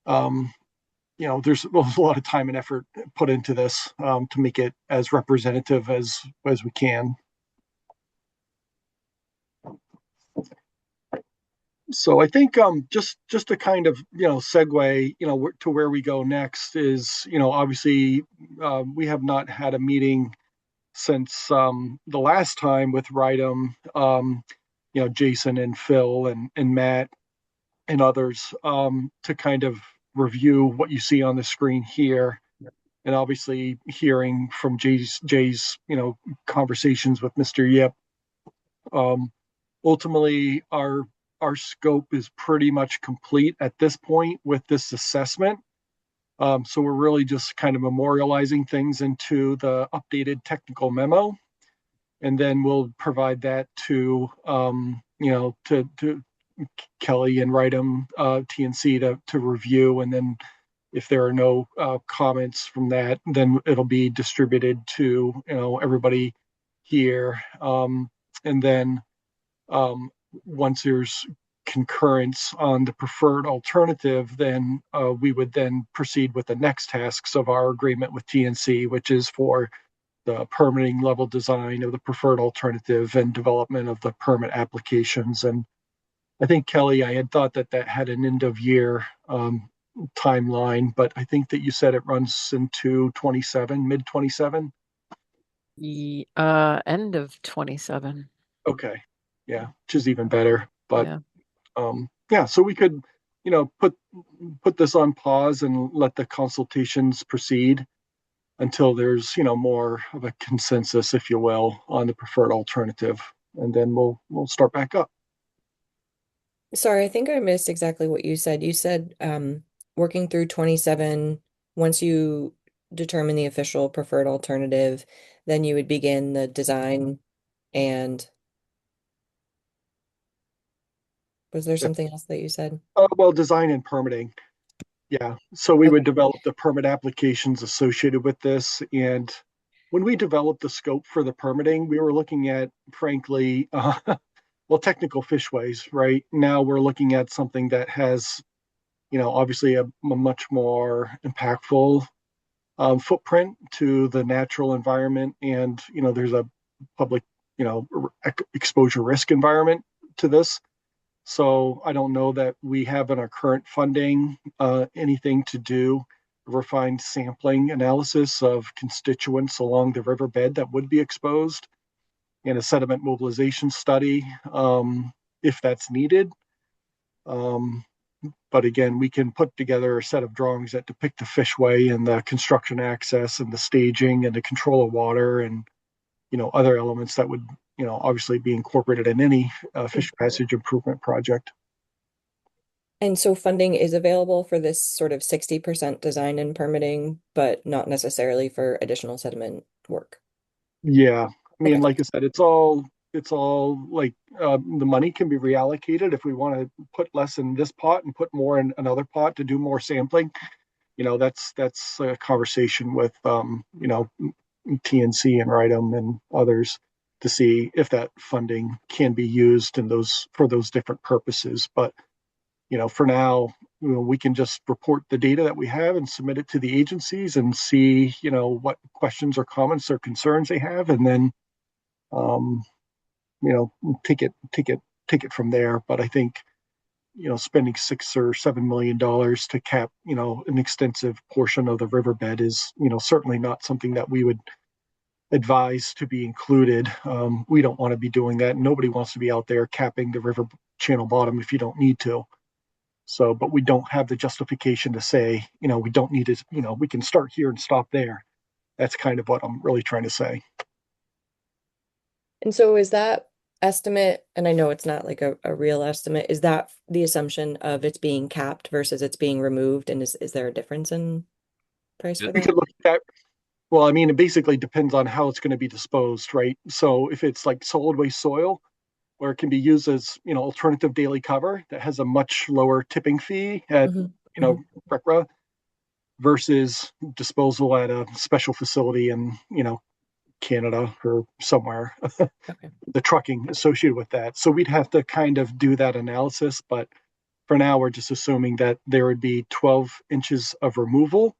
there's a lot of time and effort put into this, to make it as representative as we can. So I think, just to kind of segue to where we go next is, obviously, we have not had a meeting since, the last time with RIDEM, Jason and Phil and Matt and others, to kind of review what you see on the screen here, and obviously hearing from Jay's conversations with Mr. Yip. Ultimately, our scope is pretty much complete at this point with this assessment. So we're really just kind of memorializing things into the updated technical memo, and then we'll provide that to to Kelly and Wrightum, TNC to review, and then if there are no comments from that, then it'll be distributed to everybody here, and then, once there's concurrence on the preferred alternative, then we would then proceed with the next tasks of our agreement with TNC, which is for the permitting level design of the preferred alternative and development of the permit applications. And I think, Kelly, I had thought that had an end of year timeline, but I think that you said it runs into 27, mid 27. The end of 27. Okay. Yeah, which is even better. But yeah, yeah, so we could, put this on pause and let the consultations proceed until there's, more of a consensus, if you will, on the preferred alternative, and then we'll start back up. Sorry, I think I missed exactly what you said. You said working through 27, once you determine the official preferred alternative, then you would begin the design, and was there something else that you said? Well, design and permitting. Yeah. So we would Okay. develop the permit applications associated with this. And when we developed the scope for the permitting, we were looking at, frankly, well, technical fishways, right? Now we're looking at something that has, obviously a much more impactful footprint to the natural environment. And, there's a public, exposure risk environment to this. So I don't know that we have in our current funding anything to do refined sampling analysis of constituents along the riverbed that would be exposed, and a sediment mobilization study, if that's needed. Um, but again, we can put together a set of drawings that depict the fishway and the construction access and the staging and the control of water and other elements that would obviously be incorporated in any fish passage improvement project. And so funding is available for this sort of 60% design and permitting, but not necessarily for additional sediment work. Yeah, I mean, Okay. like I said, it's all like, the money can be reallocated if we want to put less in this pot and put more in another pot to do more sampling. That's a conversation with TNC and RIDEM and others to see if that funding can be used in for those different purposes. But for now, we can just report the data that we have and submit it to the agencies and see, what questions or comments or concerns they have, and then, um, take it from there. But I think, spending $6 or $7 million to cap, an extensive portion of the riverbed is, certainly not something that we would advise to be included. We don't want to be doing that. Nobody wants to be out there capping the channel bottom if you don't need to. So, but we don't have the justification to say, we don't need to, we can start here and stop there. That's kind of what I'm really trying to say. And so is that estimate, and I know it's not like a real estimate, is that the assumption of it's being capped versus it's being removed? And is there a difference in price for We could that? look at, well, I mean, it basically depends on how it's going to be disposed, right? So if it's like solid waste soil, where it can be used as, alternative daily cover that has a much lower tipping fee at, Hmm. RECRA versus disposal at a special facility in, Canada or somewhere, Okay. the trucking associated with that. So we'd have to kind of do that analysis. But for now, we're just assuming that there would be 12 inches of removal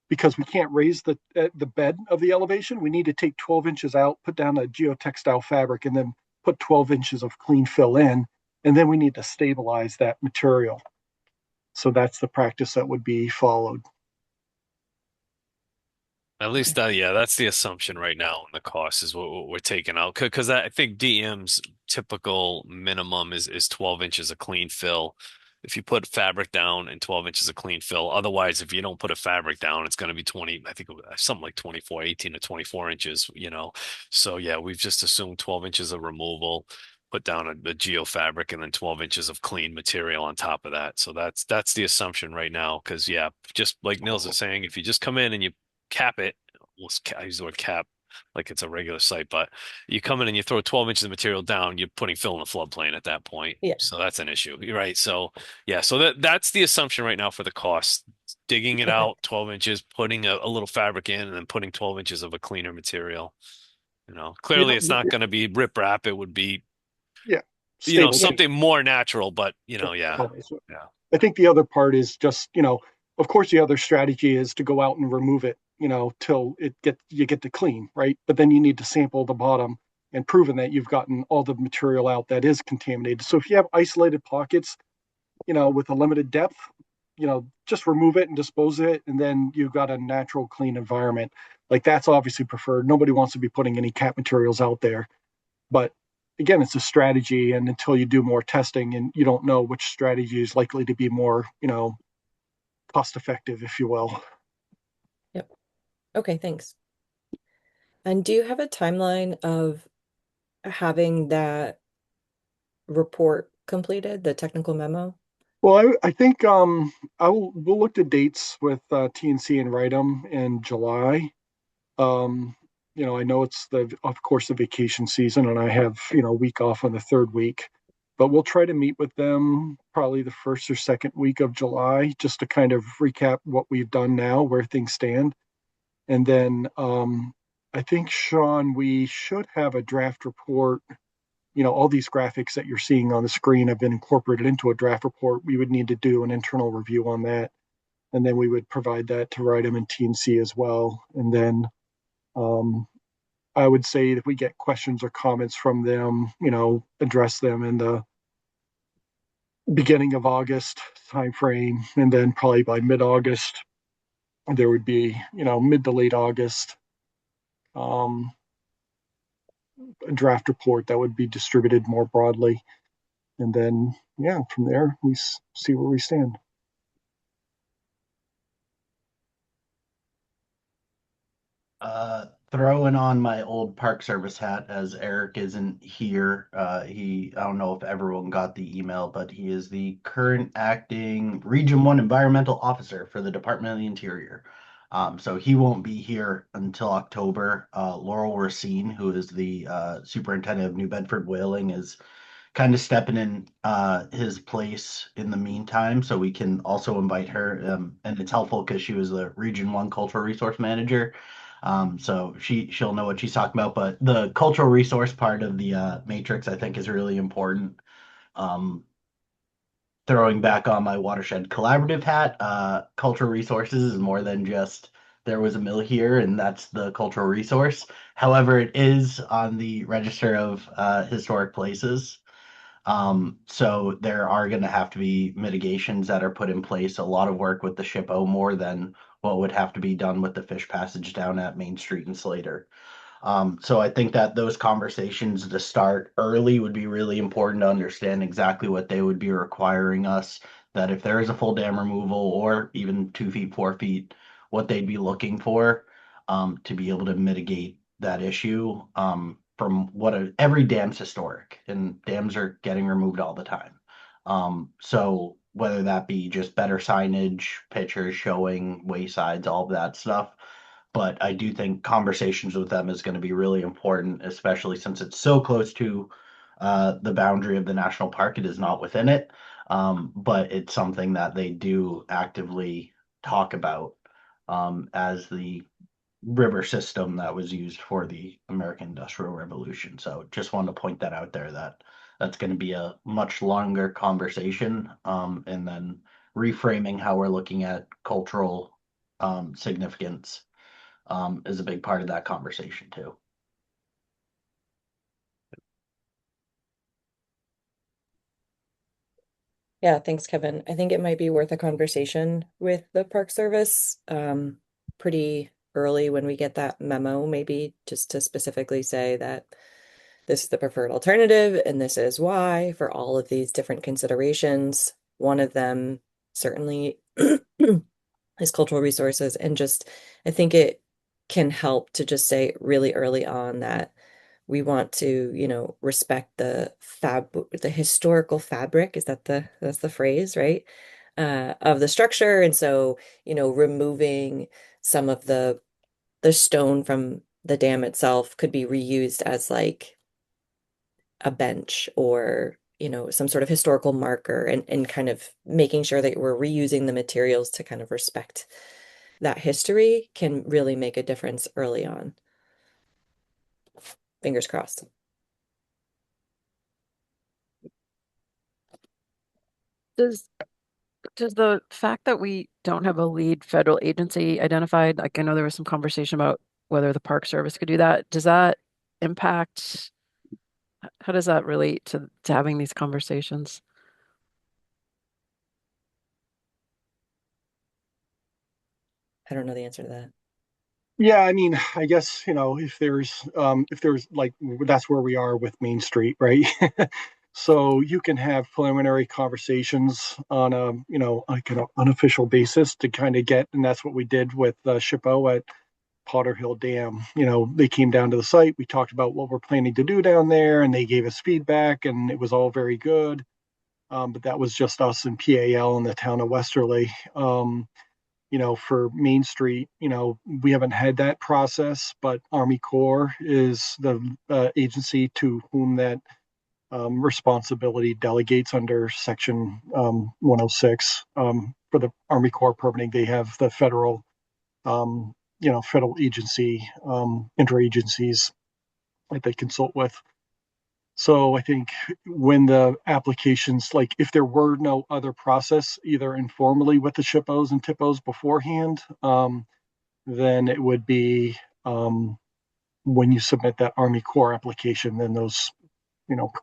because we can't raise the bed of the elevation. We need to take 12 inches out, put down a geotextile fabric, and then put 12 inches of clean fill in. And then we need to stabilize that material. So that's the practice that would be followed. At least that, yeah, that's the assumption right now. And the cost is what we're taking out because I think DM's typical minimum is 12 inches of clean fill. If you put fabric down and 12 inches of clean fill, otherwise, if you don't put a fabric down, it's going to be 20, I think something like 24, 18 to 24 inches, So yeah, we've just assumed 12 inches of removal, put down a geo fabric, and then 12 inches of clean material on top of that. So that's the assumption right now. Because yeah, just like Nils is saying, if you just come in and you cap it. I use the word cap like it's a regular site, but you come in and you throw 12 inches of material down, you're putting fill in the floodplain at that point. Yeah. So that's an issue. You're right. So yeah, so that's the assumption right now for the cost. Digging it Okay. out 12 inches, putting a little fabric in, and then putting 12 inches of a cleaner material. Yeah, Clearly it's not going to be rip wrap. It would be, yeah, stable. Yeah. something more natural, but yeah. Yeah. I think the other part is just, of course, the other strategy is to go out and remove it, till you get to clean, right? But then you need to sample the bottom and proven that you've gotten all the material out that is contaminated. So if you have isolated pockets, with a limited depth, just remove it and dispose of it, and then you've got a natural, clean environment. Like that's obviously preferred. Nobody wants to be putting any cap materials out there. But again, it's a strategy, and until you do more testing, and you don't know which strategy is likely to be more, cost effective, if you will. Yep. Okay, thanks. And do you have a timeline of having that report completed, the technical memo? Well, I think we'll look to dates with TNC and write them in July. Um, I know it's of course the vacation season, and I have a week off on the third week, but we'll try to meet with them probably the first or second week of July, just to kind of recap what we've done now, where things stand, and then I think Sean, we should have a draft report. All these graphics that you're seeing on the screen have been incorporated into a draft report. We would need to do an internal review on that, and then we would provide that to write them in TNC as well, and then. Um, I would say if we get questions or comments from them, address them in the beginning of August timeframe, and then probably by mid-August, there would be, mid to late August, um, a draft report that would be distributed more broadly, and then yeah, from there we see where we stand. Throwing on my old Park Service hat as Eric isn't here. I don't know if everyone got the email, but he is the current acting Region 1 Environmental Officer for the Department of the Interior. So he won't be here until October. Laurel Racine, who is the superintendent of New Bedford Whaling, is kind of stepping in his place in the meantime, so we can also invite her. And it's helpful because she was the Region 1 Cultural Resource Manager. So she'll know what she's talking about. But the cultural resource part of the matrix, I think, is really important. Um, Throwing back on my watershed collaborative hat, cultural resources is more than just there was a mill here and that's the cultural resource. However, it is on the register of historic places. So there are going to have to be mitigations that are put in place. A lot of work with the SHPO, more than what would have to be done with the fish passage down at Main Street and Slater. So I think that those conversations to start early would be really important to understand exactly what they would be requiring us, that if there is a full dam removal or even 2 feet, 4 feet, what they'd be looking for to be able to mitigate that issue from every dam's historic and dams are getting removed all the time. So whether that be just better signage, pictures showing waysides, all of that stuff. But I do think conversations with them is going to be really important, especially since it's so close to the boundary of the national park. It is not within it, but it's something that they do actively talk about as the river system that was used for the American Industrial Revolution. So just wanted to point that out there that that's going to be a much longer conversation, and then reframing how we're looking at cultural significance is a big part of that conversation too. Yeah, thanks, Kevin. I think it might be worth a conversation with the Park Service pretty early when we get that memo, maybe just to specifically say that this is the preferred alternative and this is why for all of these different considerations. One of them certainly is cultural resources. And just, I think it can help to just say really early on that we want to, respect the historical fabric. Is that's the phrase, right? Of the structure. And so, removing some of the stone from the dam itself could be reused as like a bench or, some sort of historical marker and kind of making sure that we're reusing the materials to kind of respect that history can really make a difference early on. Fingers crossed. Does does the fact that we don't have a lead federal agency identified, like I know there was some conversation about whether the Park Service could do that, does that impact, how does that relate to having these conversations? I don't know the answer to that. Yeah, I mean, I guess, if there's like that's where we are with Main Street, right? So you can have preliminary conversations on a, like an unofficial basis to kind of get, and that's what we did with SHPO at Potter Hill Dam. They came down to the site, we talked about what we're planning to do down there, and they gave us feedback, and it was all very good. But that was just us and PAL in the town of Westerly. For Main Street, we haven't had that process, but Army Corps is the agency to whom that responsibility delegates under Section 106. For the Army Corps permitting, they have the federal, federal agency, interagencies that they consult with. So I think when the applications, like if there were no other process, either informally with the SHPOs and TIPOs beforehand, then it would be when you submit that Army Corps application, then those,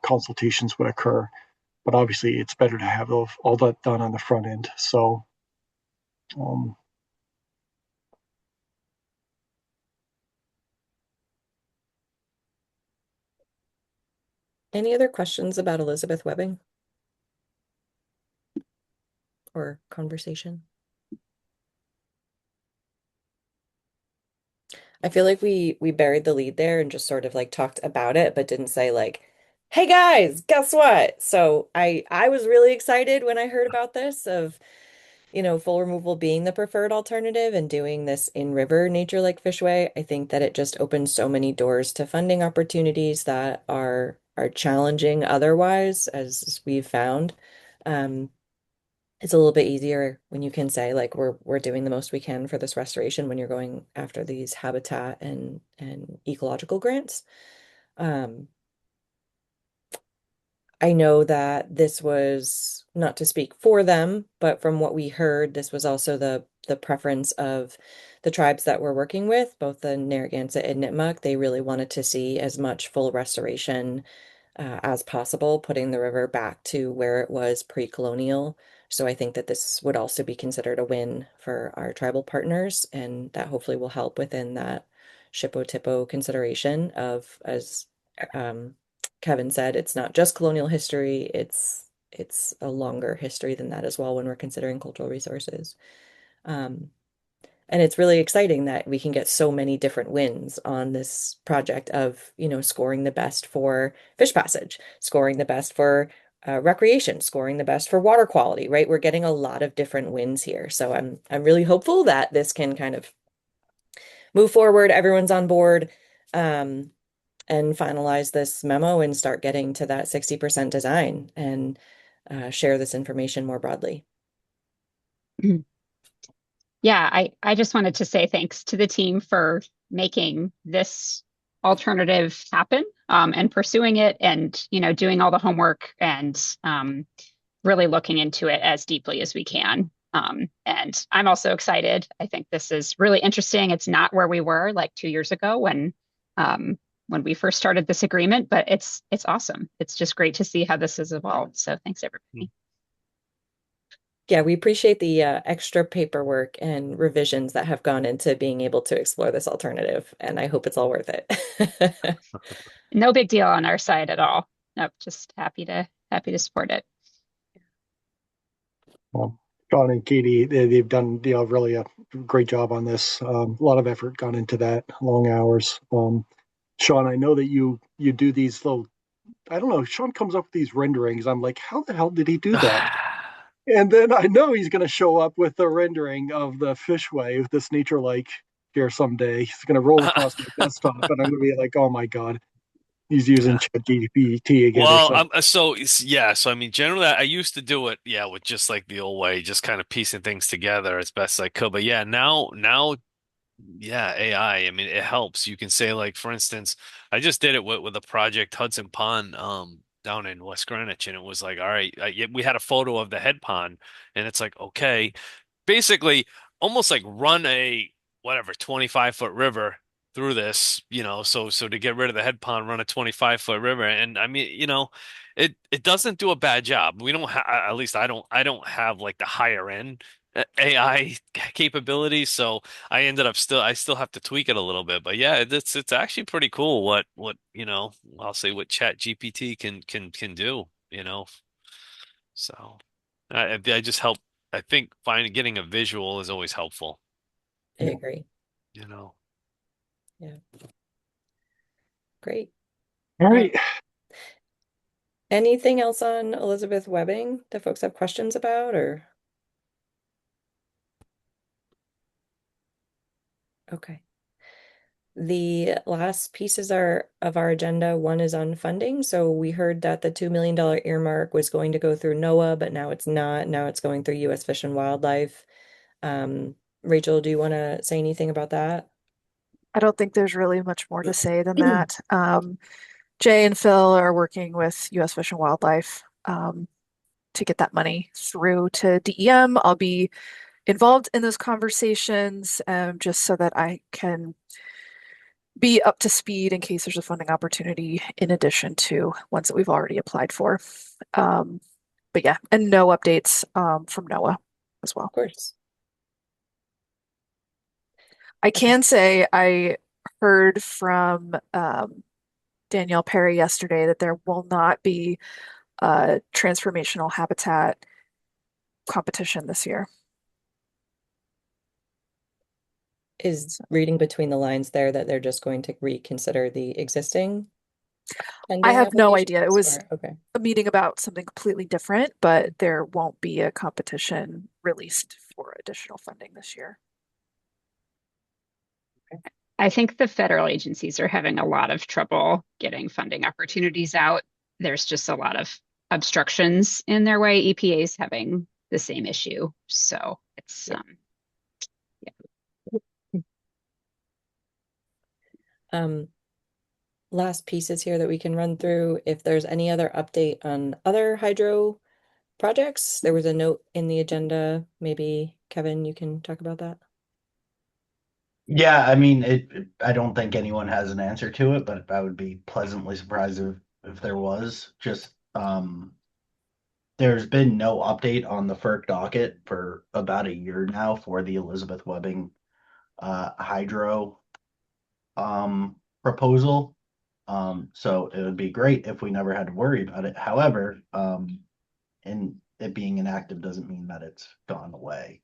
consultations would occur. But obviously, it's better to have all that done on the front end. So, um, Any other questions about Elizabeth Webbing or conversation? I feel like we buried the lead there and just sort of like talked about it, but didn't say like, "Hey guys, guess what?" So I was really excited when I heard about this of, full removal being the preferred alternative and doing this in river nature like Fishway. I think that it just opens so many doors to funding opportunities that are challenging otherwise, as we've found. Um, it's a little bit easier when you can say like we're doing the most we can for this restoration when you're going after these habitat and ecological grants. Um, I know that this was not to speak for them, but from what we heard, this was also the preference of the tribes that we're working with, both the Narragansett and Nipmuc. They really wanted to see as much full restoration as possible, putting the river back to where it was pre-colonial. So I think that this would also be considered a win for our tribal partners, and that hopefully will help within that shippo consideration of, as Kevin said, it's not just colonial history, it's a longer history than that as well when we're considering cultural resources. Um, and it's really exciting that we can get so many different wins on this project of, scoring the best for fish passage, scoring the best for recreation, scoring the best for water quality, right? We're getting a lot of different wins here. So I'm really hopeful that this can kind of move forward, everyone's on board, and finalize this memo and start getting to that 60% design and share this information more broadly. Yeah, I just wanted to say thanks to the team for making this alternative happen, and pursuing it, and doing all the homework, and really looking into it as deeply as we can. And I'm also excited. I think this is really interesting. It's not where we were like 2 years ago when we first started this agreement, but it's awesome. It's just great to see how this has evolved. So thanks everybody. Yeah, we appreciate the extra paperwork and revisions that have gone into being able to explore this alternative, and I hope it's all worth it. No big deal on our side at all. Nope, just happy to support it. Well, Sean and Katie, they've done really a great job on this. A lot of effort gone into that, long hours. Sean, I know that you do these little, I don't know, Sean comes up with these renderings. I'm like, how the hell did he do that? And then I know he's going to show up with the rendering of the fishway with this nature lake here someday. He's going to roll across my desktop, and I'm going to be like, oh my God, he's using ChatGPT again or Well, something. so I mean, generally, I used to do it, yeah, with just like the old way, just kind of piecing things together as best I could. But yeah, now, yeah, AI. I mean, it helps. You can say, like, for instance, I just did it with a project Hudson Pond, down in West Greenwich, and it was like, all right, we had a photo of the head pond, and it's like, okay, basically almost like run a whatever 25-foot river through this, so to get rid of the head pond, run a 25-foot river. And I mean, it doesn't do a bad job. We don't have, at least I don't have like the higher end AI capabilities, so I still have to tweak it a little bit. But yeah, it's actually pretty cool what I'll say what Chat GPT can do, so I just help. I think finding getting a visual is always helpful. I agree. You know. Yeah. Great. All right. Anything else on Elizabeth Webbing that folks have questions about, or? Okay. The last pieces are of our agenda. One is on funding. So we heard that the $2 million earmark was going to go through NOAA, but now it's not. Now it's going through U.S. Fish and Wildlife. Rachel, do you want to say anything about that? I don't think there's really much more to say than that. Jay and Phil are working with U.S. Fish and Wildlife to get that money through to DEM. I'll be involved in those conversations just so that I can be up to speed in case there's a funding opportunity in addition to ones that we've already applied for. But yeah, and no updates from NOAA as well. Of course. I can say I heard from Danielle Perry yesterday that there will not be a transformational habitat competition this year. Is reading between the lines there that they're just going to reconsider the existing I pending have no idea. It applications, was okay. a meeting about something completely different, but there won't be a competition released for additional funding this year. I think the federal agencies are having a lot of trouble getting funding opportunities out. There's just a lot of obstructions in their way. EPA is having the same issue. So it's, yeah. Last pieces here that we can run through. If there's any other update on other hydro projects, there was a note in the agenda. Maybe Kevin, you can talk about that. Yeah, I mean, I don't think anyone has an answer to it, but I would be pleasantly surprised if there was. Just there's been no update on the FERC docket for about a year now for the Elizabeth Webbing hydro proposal. So it would be great if we never had to worry about it. However, and it being inactive doesn't mean that it's gone away.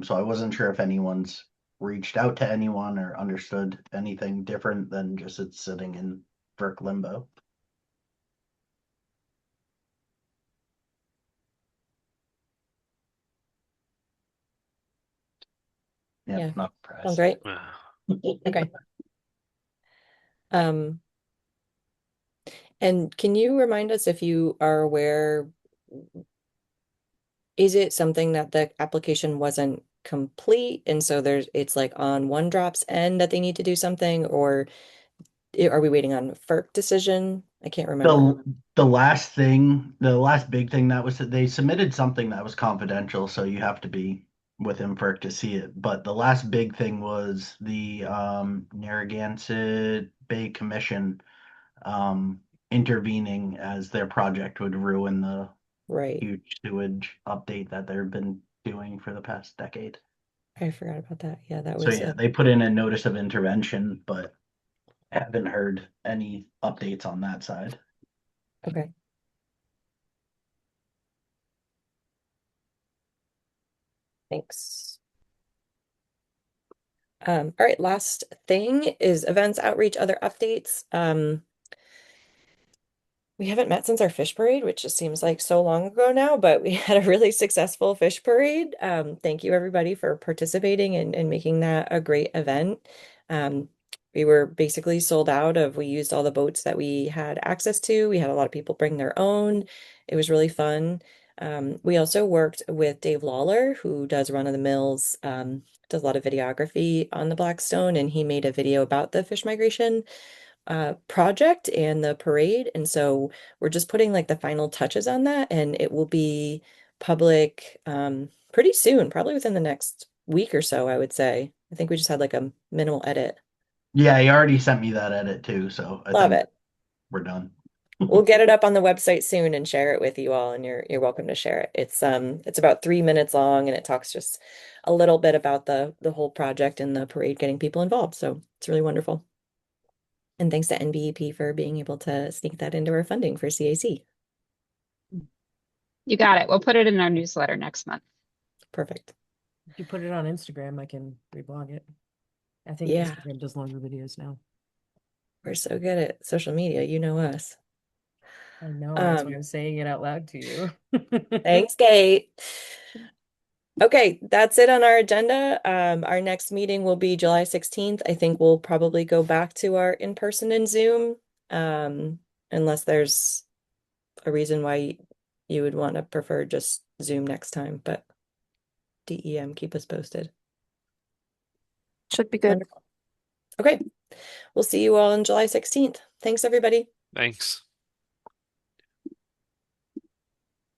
So I wasn't sure if anyone's reached out to anyone or understood anything different than just it's sitting in FERC limbo. Yeah, not sounds impressed. great. Okay. And can you remind us if you are aware, is it something that the application wasn't complete and so it's like on OneDrop's end that they need to do something, or are we waiting on FERC decision? I can't remember. The last big thing that was that they submitted something that was confidential, so you have to be within FERC to see it. But the last big thing was the Narragansett Bay Commission intervening as their project would ruin the Right. huge sewage update that they've been doing for the past decade. I forgot about that. Yeah, that So was yeah, they put in a notice of intervention, but haven't heard any updates on that side. okay. Thanks. All right, last thing is events, outreach, other updates. We haven't met since our fish parade, which just seems like so long ago now, but we had a really successful fish parade. Thank you everybody for participating and making that a great event. We were basically sold out we used all the boats that we had access to. We had a lot of people bring their own. It was really fun. We also worked with Dave Lawler, who does Run of the Mills, does a lot of videography on the Blackstone, and he made a video about the fish migration project and the parade. And so we're just putting like the final touches on that, and it will be public pretty soon, probably within the next week or so, I would say. I think we just had like a minimal edit. Yeah, he already sent me that edit too, so I Love think it. we're done. We'll get it up on the website soon and share it with you all, and you're welcome to share it. It's about 3 minutes long, and it talks just a little bit about the whole project and the parade getting people involved. So it's really wonderful. And thanks to NBEP for being able to sneak that into our funding for CAC. You got it. We'll put it in our newsletter next month. Perfect. If you put it on Instagram, I can reblog it. I think Yeah. Instagram does longer videos now. We're so good at social media, you know us. I know, that's why I'm saying it out loud to you. Thanks, Kate. Okay, that's it on our agenda. Our next meeting will be July 16th. I think we'll probably go back to our in-person and Zoom, unless there's a reason why you would want to prefer just Zoom next time, but DEM, keep us posted. Should be good. Wonderful. Okay, we'll see you all on July 16th. Thanks, everybody. Thanks.